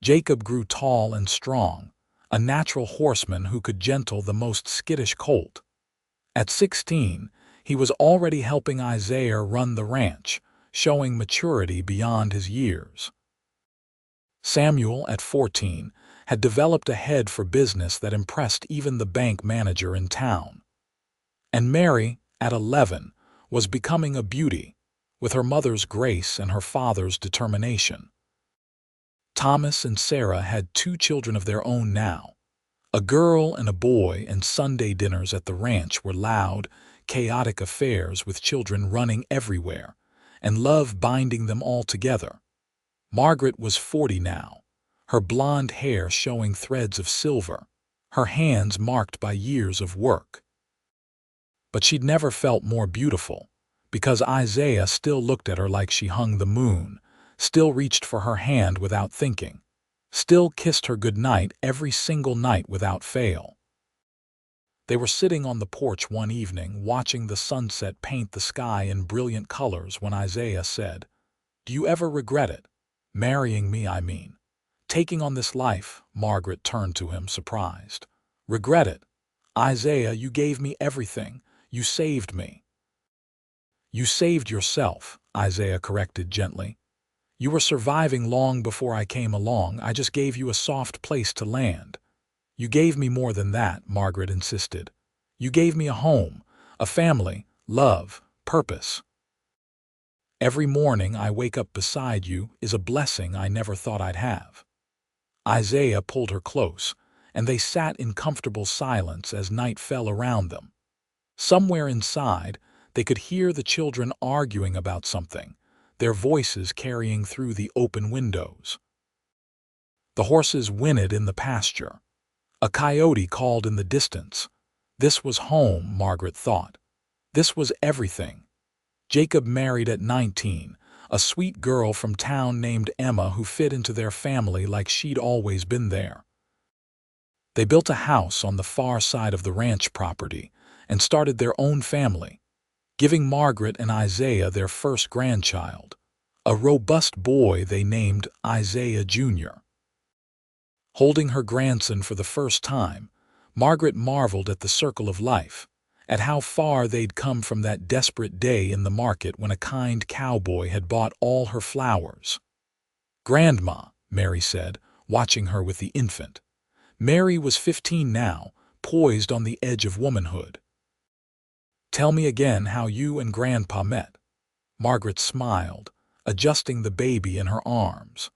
Jacob grew tall and strong, a natural horseman who could gentle the most skittish colt. At 16, he was already helping Isaiah run the ranch, showing maturity beyond his years. Samuel, at 14, had developed a head for business that impressed even the bank manager in town. And Mary, at 11, was becoming a beauty, with her mother's grace and her father's determination. Thomas and Sarah had 2 children of their own now, a girl and a boy, and Sunday dinners at the ranch were loud, chaotic affairs with children running everywhere, and love binding them all together. Margaret was 40 now, her blonde hair showing threads of silver, her hands marked by years of work. But she'd never felt more beautiful, because Isaiah still looked at her like she hung the moon, still reached for her hand without thinking, still kissed her goodnight every single night without fail. They were sitting on the porch one evening, watching the sunset paint the sky in brilliant colors, when Isaiah said, "Do you ever regret it? Marrying me, I mean. Taking on this life." Margaret turned to him, surprised. "Regret it? Isaiah, you gave me everything. You saved me." "You saved yourself," Isaiah corrected gently. "You were surviving long before I came along. I just gave you a soft place to land." "You gave me more than that," Margaret insisted. "You gave me a home, a family, love, purpose. Every morning I wake up beside you is a blessing I never thought I'd have." Isaiah pulled her close, and they sat in comfortable silence as night fell around them. Somewhere inside, they could hear the children arguing about something, their voices carrying through the open windows. The horses whinnied in the pasture. A coyote called in the distance. This was home, Margaret thought. This was everything. Jacob married at 19, a sweet girl from town named Emma who fit into their family like she'd always been there. They built a house on the far side of the ranch property and started their own family, giving Margaret and Isaiah their first grandchild, a robust boy they named Isaiah Jr. Holding her grandson for the first time, Margaret marveled at the circle of life, at how far they'd come from that desperate day in the market when a kind cowboy had bought all her flowers. "Grandma," Mary said, watching her with the infant. Mary was 15 now, poised on the edge of womanhood. "Tell me again how you and Grandpa met." Margaret smiled, adjusting the baby in her arms.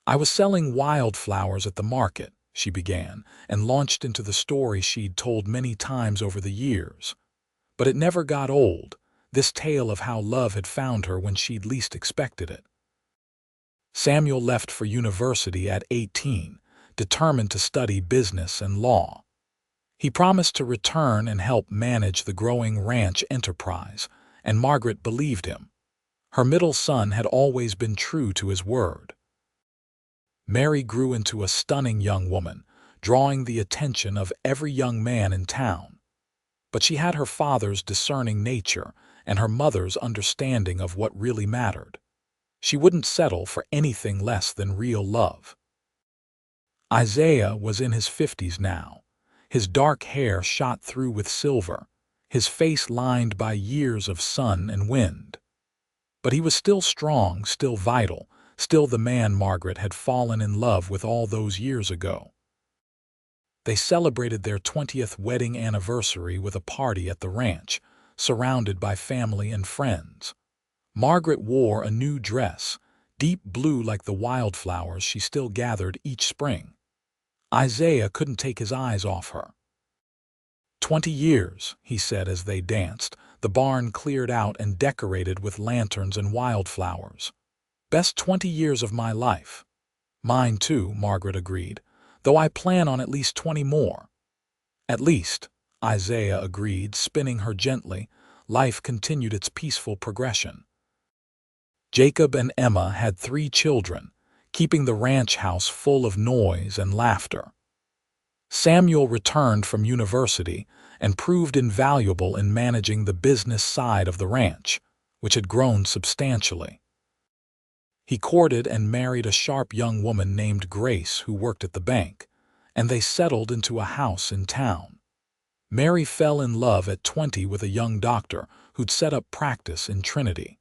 "I was selling wildflowers at the market," she began, and launched into the story she'd told many times over the years. But it never got old, this tale of how love had found her when she'd least expected it. Samuel left for university at 18, determined to study business and law. He promised to return and help manage the growing ranch enterprise, and Margaret believed him. Her middle son had always been true to his word. Mary grew into a stunning young woman, drawing the attention of every young man in town. But she had her father's discerning nature and her mother's understanding of what really mattered. She wouldn't settle for anything less than real love. Isaiah was in his 50s now. His dark hair shot through with silver, his face lined by years of sun and wind. But he was still strong, still vital, still the man Margaret had fallen in love with all those years ago. They celebrated their 20th wedding anniversary with a party at the ranch, surrounded by family and friends. Margaret wore a new dress, deep blue like the wildflowers she still gathered each spring. Isaiah couldn't take his eyes off her. 20 years, he said as they danced, the barn cleared out and decorated with lanterns and wildflowers. "Best 20 years of my life." "Mine too," Margaret agreed, "though I plan on at least 20 more." "At least," Isaiah agreed, spinning her gently. Life continued its peaceful progression. Jacob and Emma had 3 children, keeping the ranch house full of noise and laughter. Samuel returned from university and proved invaluable in managing the business side of the ranch, which had grown substantially. He courted and married a sharp young woman named Grace who worked at the bank, and they settled into a house in town. Mary fell in love at 20 with a young doctor who'd set up practice in Trinity.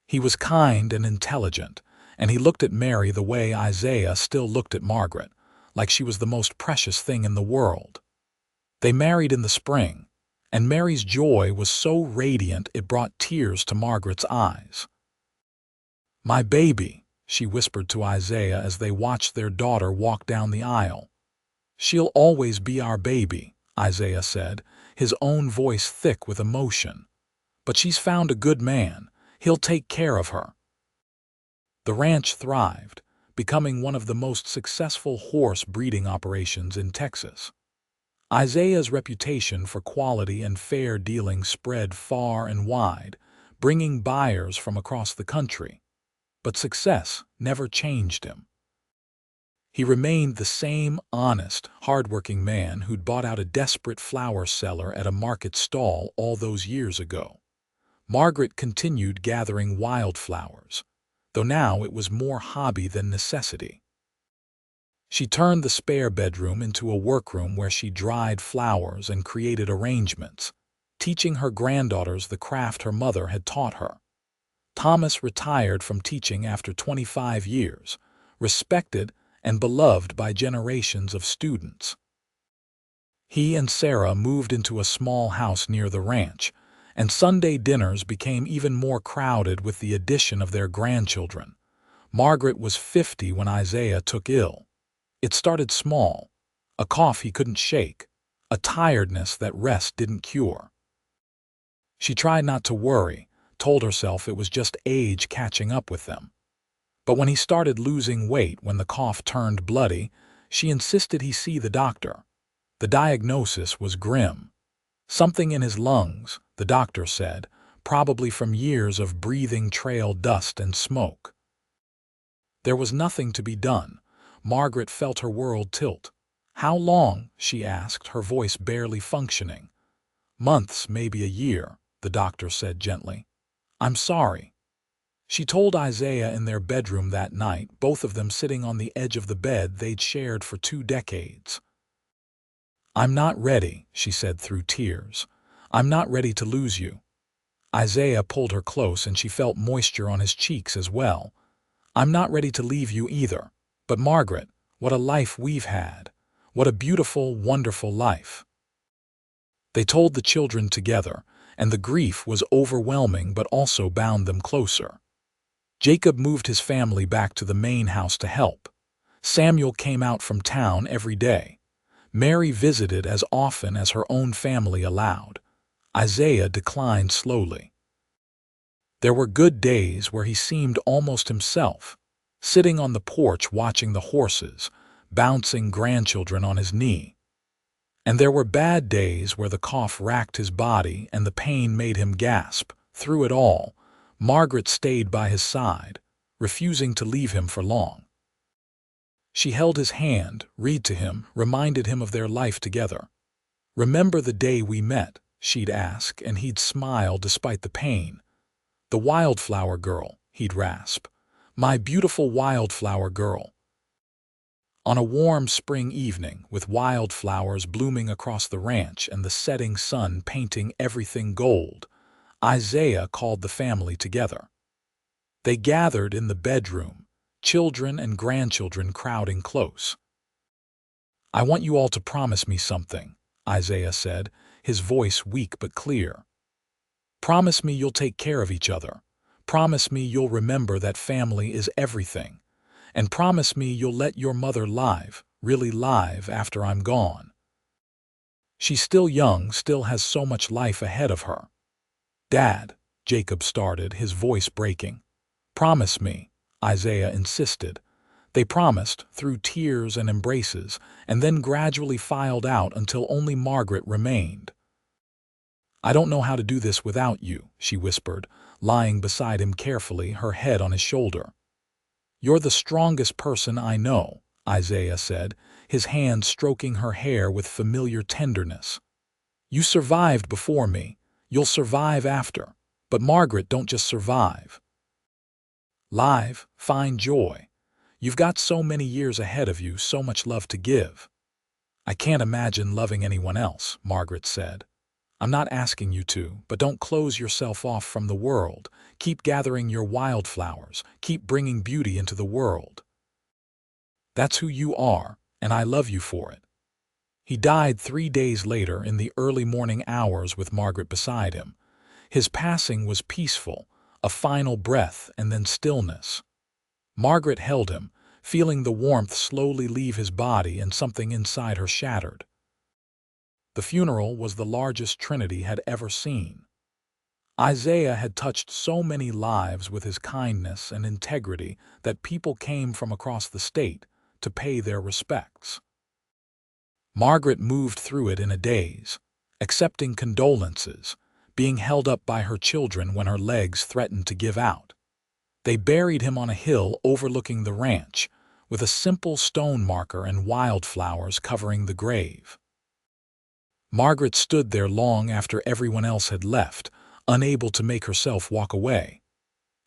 He was kind and intelligent, and he looked at Mary the way Isaiah still looked at Margaret, like she was the most precious thing in the world. They married in the spring, and Mary's joy was so radiant it brought tears to Margaret's eyes. "My baby," she whispered to Isaiah as they watched their daughter walk down the aisle. "She'll always be our baby," Isaiah said, his own voice thick with emotion. "But she's found a good man. He'll take care of her." The ranch thrived, becoming one of the most successful horse breeding operations in Texas. Isaiah's reputation for quality and fair dealing spread far and wide, bringing buyers from across the country. But success never changed him. He remained the same honest, hard-working man who'd bought out a desperate flower seller at a market stall all those years ago. Margaret continued gathering wildflowers, though now it was more hobby than necessity. She turned the spare bedroom into a workroom where she dried flowers and created arrangements, teaching her granddaughters the craft her mother had taught her. Thomas retired from teaching after 25 years, respected and beloved by generations of students. He and Sarah moved into a small house near the ranch, and Sunday dinners became even more crowded with the addition of their grandchildren. Margaret was 50 when Isaiah took ill. It started small, a cough he couldn't shake, a tiredness that rest didn't cure. She tried not to worry, told herself it was just age catching up with them. But when he started losing weight, when the cough turned bloody, she insisted he see the doctor. The diagnosis was grim. Something in his lungs, the doctor said, probably from years of breathing trail dust and smoke. There was nothing to be done. Margaret felt her world tilt. "How long?" she asked, her voice barely functioning. "Months, maybe a year," the doctor said gently. "I'm sorry." She told Isaiah in their bedroom that night, both of them sitting on the edge of the bed they'd shared for 2 decades. "I'm not ready," she said through tears. "I'm not ready to lose you." Isaiah pulled her close and she felt moisture on his cheeks as well. "I'm not ready to leave you either," But Margaret, what a life we've had. What a beautiful, wonderful life. They told the children together, and the grief was overwhelming but also bound them closer. Jacob moved his family back to the main house to help. Samuel came out from town every day. Mary visited as often as her own family allowed. Isaiah declined slowly. There were good days where he seemed almost himself, sitting on the porch watching the horses, bouncing grandchildren on his knee. And there were bad days where the cough racked his body and the pain made him gasp. Through it all, Margaret stayed by his side, refusing to leave him for long. She held his hand, read to him, reminded him of their life together. "Remember the day we met?" she'd ask, and he'd smile despite the pain. "The Wildflower girl," he'd rasp. "My beautiful Wildflower girl." On a warm spring evening, with wildflowers blooming across the ranch and the setting sun painting everything gold, Isaiah called the family together. They gathered in the bedroom, children and grandchildren crowding close. "I want you all to promise me something," Isaiah said, his voice weak but clear. "Promise me you'll take care of each other. Promise me you'll remember that family is everything. And promise me you'll let your mother live, really live, after I'm gone. She's still young, still has so much life ahead of her." "Dad," Jacob started, his voice breaking. "Promise me," Isaiah insisted. They promised, through tears and embraces, and then gradually filed out until only Margaret remained. "I don't know how to do this without you," she whispered, lying beside him carefully, her head on his shoulder. "You're the strongest person I know," Isaiah said, his hand stroking her hair with familiar tenderness. "You survived before me. You'll survive after. But Margaret, don't just survive. Live, find joy. You've got so many years ahead of you, so much love to give." "I can't imagine loving anyone else," Margaret said. "I'm not asking you to, but don't close yourself off from the world. Keep gathering your wildflowers. Keep bringing beauty into the world. That's who you are, and I love you for it." He died 3 days later in the early morning hours with Margaret beside him. His passing was peaceful, a final breath and then stillness. Margaret held him, feeling the warmth slowly leave his body, and something inside her shattered. The funeral was the largest Trinity had ever seen. Isaiah had touched so many lives with his kindness and integrity that people came from across the state to pay their respects. Margaret moved through it in a daze, accepting condolences, being held up by her children when her legs threatened to give out. They buried him on a hill overlooking the ranch, with a simple stone marker and wildflowers covering the grave. Margaret stood there long after everyone else had left, unable to make herself walk away.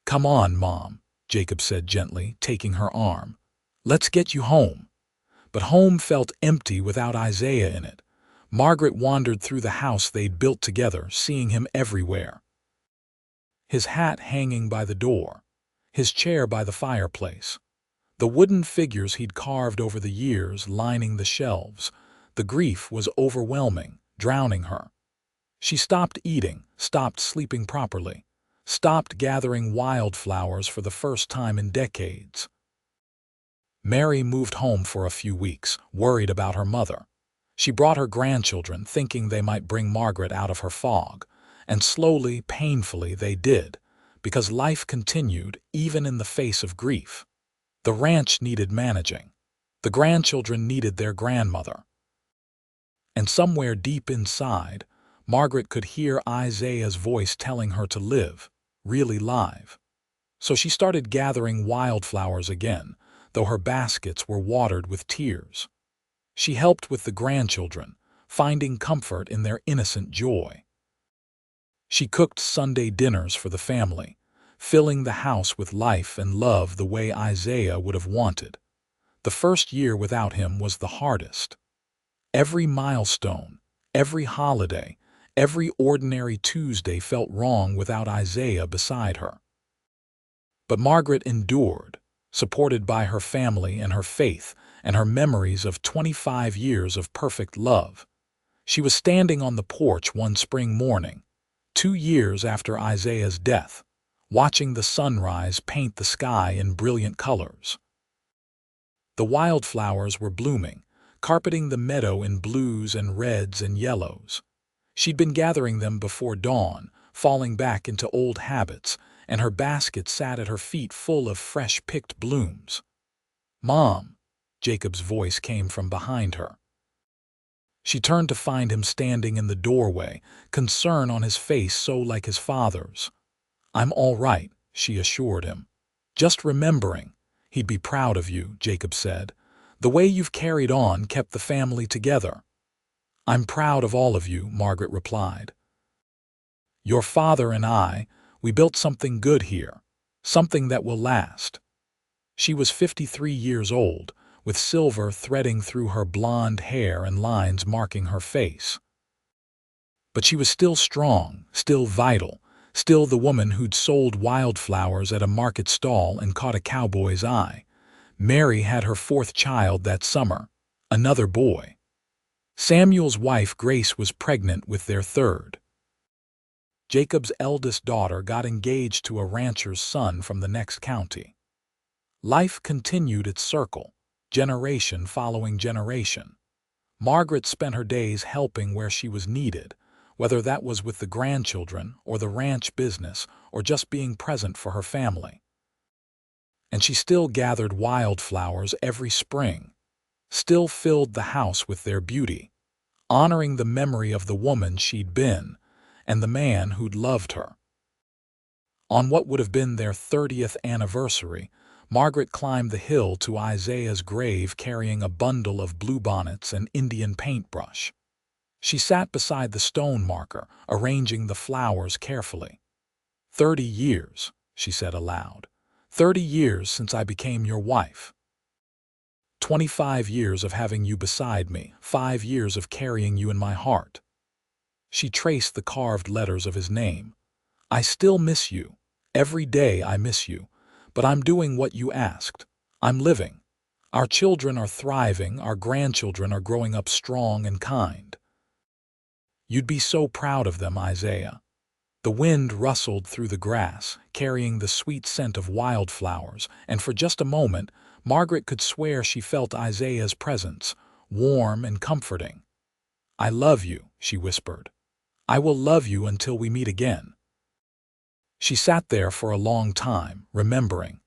"Come on, Mom," Jacob said gently, taking her arm. "Let's get you home." But home felt empty without Isaiah in it. Margaret wandered through the house they'd built together, seeing him everywhere. His hat hanging by the door, his chair by the fireplace, the wooden figures he'd carved over the years lining the shelves. The grief was overwhelming, drowning her. She stopped eating, stopped sleeping properly, stopped gathering wildflowers for the first time in decades. Mary moved home for a few weeks, worried about her mother. She brought her grandchildren, thinking they might bring Margaret out of her fog, and slowly, painfully, they did, because life continued even in the face of grief. The ranch needed managing. The grandchildren needed their grandmother. And somewhere deep inside, Margaret could hear Isaiah's voice telling her to live, really live. So she started gathering wildflowers again, though her baskets were watered with tears. She helped with the grandchildren, finding comfort in their innocent joy. She cooked Sunday dinners for the family, filling the house with life and love the way Isaiah would have wanted. The first year without him was the hardest. Every milestone, every holiday, every ordinary Tuesday felt wrong without Isaiah beside her. But Margaret endured. supported by her family and her faith and her memories of 25 years of perfect love. She was standing on the porch one spring morning, 2 years after Isaiah's death, watching the sunrise paint the sky in brilliant colors. The wildflowers were blooming, carpeting the meadow in blues and reds and yellows. She'd been gathering them before dawn, falling back into old habits, and her basket sat at her feet full of fresh-picked blooms. "Mom," Jacob's voice came from behind her. She turned to find him standing in the doorway, concern on his face so like his father's. "I'm all right," she assured him. "Just remembering. He'd be proud of you," Jacob said. "The way you've carried on kept the family together." "I'm proud of all of you," Margaret replied. "Your father and we built something good here, something that will last." She was 53 years old, with silver threading through her blonde hair and lines marking her face. But she was still strong, still vital, still the woman who'd sold wildflowers at a market stall and caught a cowboy's eye. Mary had her 4th child that summer, another boy. Samuel's wife Grace was pregnant with their 3rd. Jacob's eldest daughter got engaged to a rancher's son from the next county. Life continued its circle, generation following generation. Margaret spent her days helping where she was needed, whether that was with the grandchildren or the ranch business or just being present for her family. And she still gathered wildflowers every spring, still filled the house with their beauty, honoring the memory of the woman she'd been and the man who'd loved her. On what would have been their 30th anniversary, Margaret climbed the hill to Isaiah's grave carrying a bundle of bluebonnets and Indian paintbrush. She sat beside the stone marker, arranging the flowers carefully. 30 years, she said aloud. 30 years since I became your wife. 25 years of having you beside me, 5 years of carrying you in my heart. She traced the carved letters of his name. I still miss you. Every day I miss you. But I'm doing what you asked. I'm living. Our children are thriving, our grandchildren are growing up strong and kind. You'd be so proud of them, Isaiah. The wind rustled through the grass, carrying the sweet scent of wildflowers, and for just a moment, Margaret could swear she felt Isaiah's presence, warm and comforting. I love you, she whispered. I will love you until we meet again. She sat there for a long time, remembering.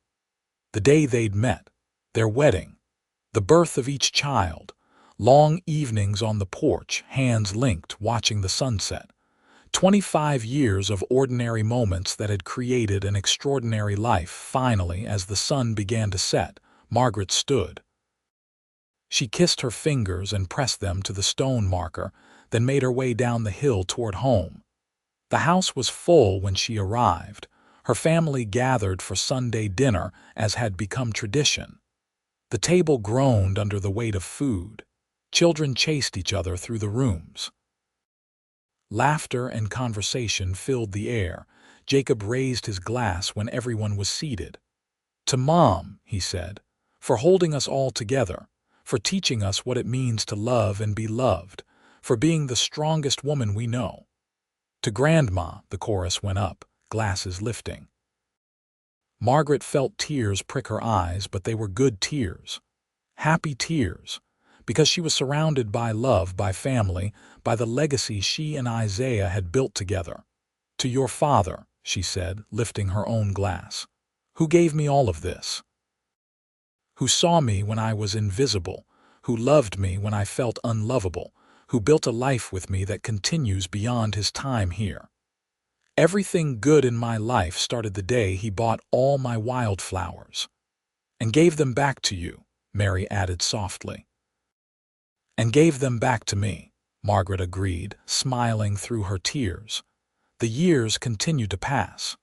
The day they'd met, their wedding, the birth of each child, long evenings on the porch, hands linked, watching the sunset. 25 years of ordinary moments that had created an extraordinary life. Finally, as the sun began to set, Margaret stood. She kissed her fingers and pressed them to the stone marker, then made her way down the hill toward home. The house was full when she arrived. Her family gathered for Sunday dinner, as had become tradition. The table groaned under the weight of food. Children chased each other through the rooms. Laughter and conversation filled the air. Jacob raised his glass when everyone was seated. To Mom, he said, for holding us all together, for teaching us what it means to love and be loved, for being the strongest woman we know. To Grandma, the chorus went up, glasses lifting. Margaret felt tears prick her eyes, but they were good tears. Happy tears, because she was surrounded by love, by family, by the legacy she and Isaiah had built together. To your father, she said, lifting her own glass, who gave me all of this. Who saw me when I was invisible, who loved me when I felt unlovable, who built a life with me that continues beyond his time here. Everything good in my life started the day he bought all my wildflowers. And gave them back to you, Mary added softly. And gave them back to me, Margaret agreed, smiling through her tears. The years continued to pass.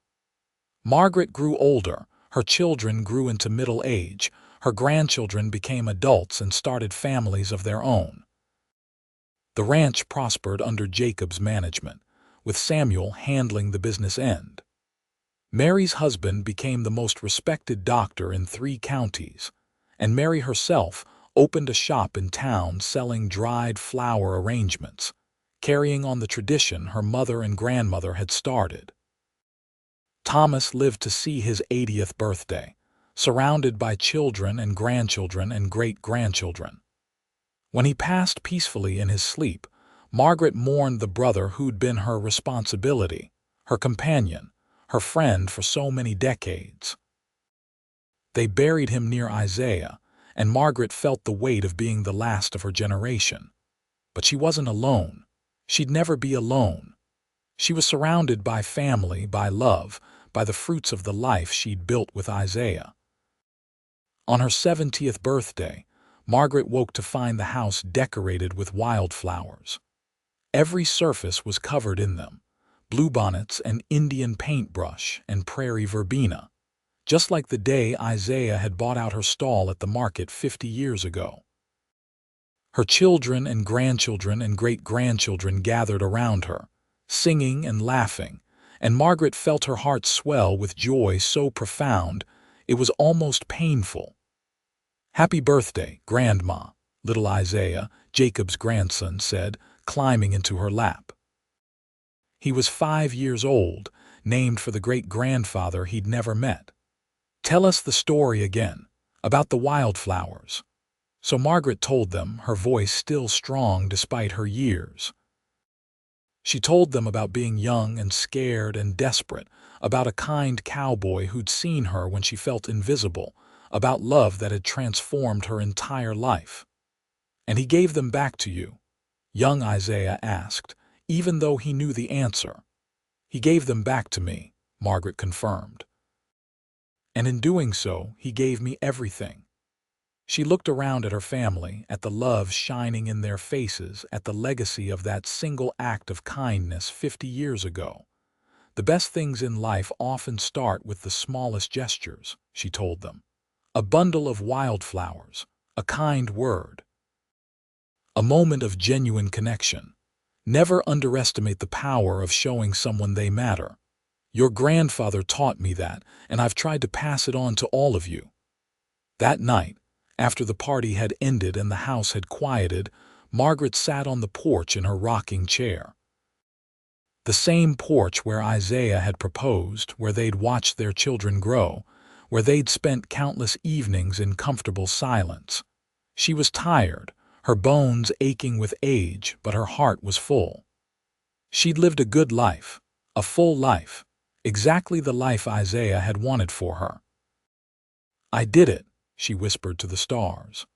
Margaret grew older, her children grew into middle age, her grandchildren became adults and started families of their own. The ranch prospered under Jacob's management, with Samuel handling the business end. Mary's husband became the most respected doctor in 3 counties, and Mary herself opened a shop in town selling dried flower arrangements, carrying on the tradition her mother and grandmother had started. Thomas lived to see his 80th birthday, surrounded by children and grandchildren and great-grandchildren. When he passed peacefully in his sleep, Margaret mourned the brother who'd been her responsibility, her companion, her friend for so many decades. They buried him near Isaiah, and Margaret felt the weight of being the last of her generation. But she wasn't alone. She'd never be alone. She was surrounded by family, by love, by the fruits of the life she'd built with Isaiah. On her 70th birthday, Margaret woke to find the house decorated with wildflowers. Every surface was covered in them, bluebonnets and Indian paintbrush and prairie verbena, just like the day Isaiah had bought out her stall at the market 50 years ago. Her children and grandchildren and great-grandchildren gathered around her, singing and laughing, and Margaret felt her heart swell with joy so profound it was almost painful. "Happy birthday, Grandma," little Isaiah, Jacob's grandson, said, climbing into her lap. He was 5 years old, named for the great-grandfather he'd never met. "Tell us the story again, about the wildflowers." So Margaret told them, her voice still strong despite her years. She told them about being young and scared and desperate, about a kind cowboy who'd seen her when she felt invisible, about love that had transformed her entire life. "And he gave them back to you?" young Isaiah asked, even though he knew the answer. "He gave them back to me," Margaret confirmed. "And in doing so, he gave me everything." She looked around at her family, at the love shining in their faces, at the legacy of that single act of kindness 50 years ago. "The best things in life often start with the smallest gestures," she told them. "A bundle of wildflowers, a kind word, a moment of genuine connection. Never underestimate the power of showing someone they matter. Your grandfather taught me that, and I've tried to pass it on to all of you." That night, after the party had ended and the house had quieted, Margaret sat on the porch in her rocking chair. The same porch where Isaiah had proposed, where they'd watched their children grow, where they'd spent countless evenings in comfortable silence. She was tired, her bones aching with age, but her heart was full. She'd lived a good life, a full life, exactly the life Isaiah had wanted for her. "I did it," she whispered to the stars.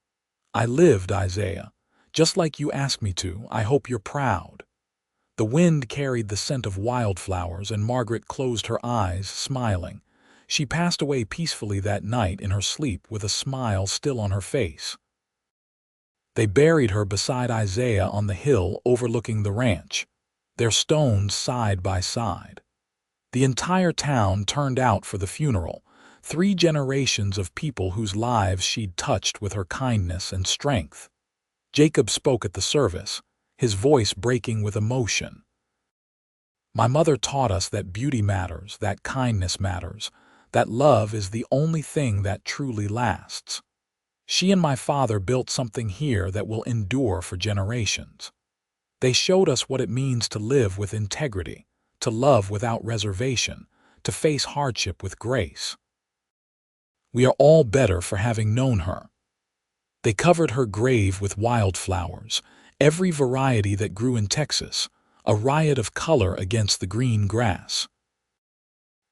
"I lived, Isaiah, just like you asked me to. I hope you're proud." The wind carried the scent of wildflowers, and Margaret closed her eyes, smiling. She passed away peacefully that night in her sleep with a smile still on her face. They buried her beside Isaiah on the hill overlooking the ranch, their stones side by side. The entire town turned out for the funeral, 3 generations of people whose lives she'd touched with her kindness and strength. Jacob spoke at the service, his voice breaking with emotion. "My mother taught us that beauty matters, that kindness matters, that love is the only thing that truly lasts. She and my father built something here that will endure for generations. They showed us what it means to live with integrity, to love without reservation, to face hardship with grace. We are all better for having known her." They covered her grave with wildflowers, every variety that grew in Texas, a riot of color against the green grass.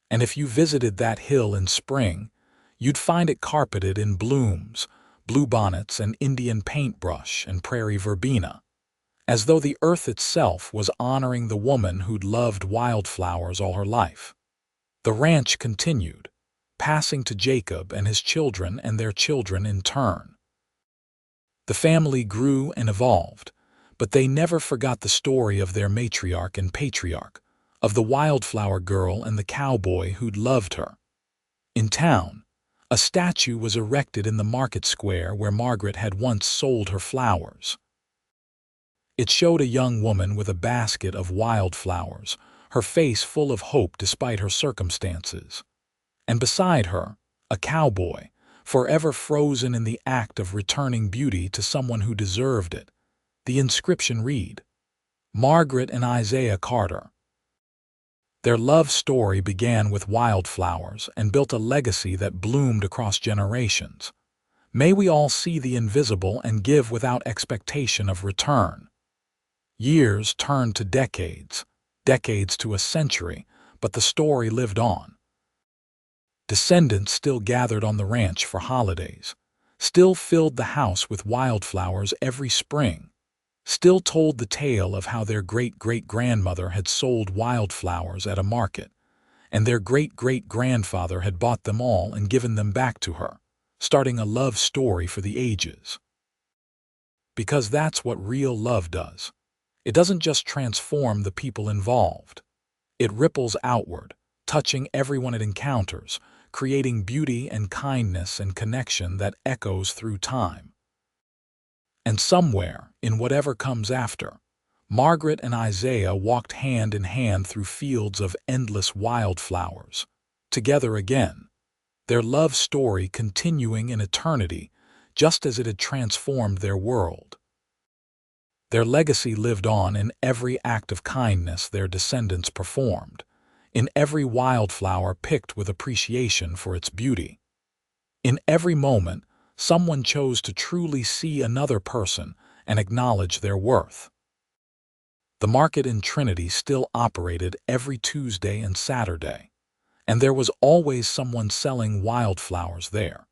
And if you visited that hill in spring, you'd find it carpeted in blooms, bluebonnets and Indian paintbrush and prairie verbena, as though the earth itself was honoring the woman who'd loved wildflowers all her life. The ranch continued, passing to Jacob and his children and their children in turn. The family grew and evolved, but they never forgot the story of their matriarch and patriarch, of the wildflower girl and the cowboy who'd loved her. In town, a statue was erected in the market square where Margaret had once sold her flowers. It showed a young woman with a basket of wildflowers, her face full of hope despite her circumstances. And beside her, a cowboy, forever frozen in the act of returning beauty to someone who deserved it. The inscription read, Margaret and Isaiah Carter. Their love story began with wildflowers and built a legacy that bloomed across generations. May we all see the invisible and give without expectation of return. Years turned to decades, decades to a century, but the story lived on. Descendants still gathered on the ranch for holidays, still filled the house with wildflowers every spring, still told the tale of how their great-great-grandmother had sold wildflowers at a market, and their great-great-grandfather had bought them all and given them back to her, starting a love story for the ages. Because that's what real love does. It doesn't just transform the people involved. It ripples outward, touching everyone it encounters, creating beauty and kindness and connection that echoes through time. And somewhere, in whatever comes after, Margaret and Isaiah walked hand in hand through fields of endless wildflowers, together again, their love story continuing in eternity, just as it had transformed their world. Their legacy lived on in every act of kindness their descendants performed, in every wildflower picked with appreciation for its beauty. In every moment, someone chose to truly see another person and acknowledge their worth. The market in Trinity still operated every Tuesday and Saturday, and there was always someone selling wildflowers there,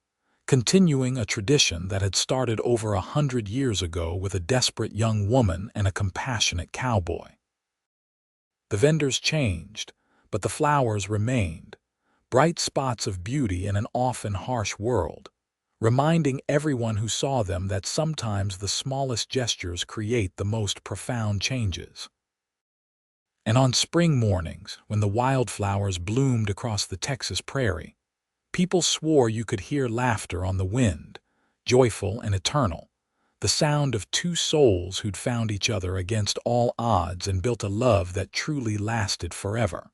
continuing a tradition that had started over 100 years ago with a desperate young woman and a compassionate cowboy. The vendors changed, but the flowers remained, bright spots of beauty in an often harsh world, reminding everyone who saw them that sometimes the smallest gestures create the most profound changes. And on spring mornings, when the wildflowers bloomed across the Texas prairie, people swore you could hear laughter on the wind, joyful and eternal, the sound of two souls who'd found each other against all odds and built a love that truly lasted forever.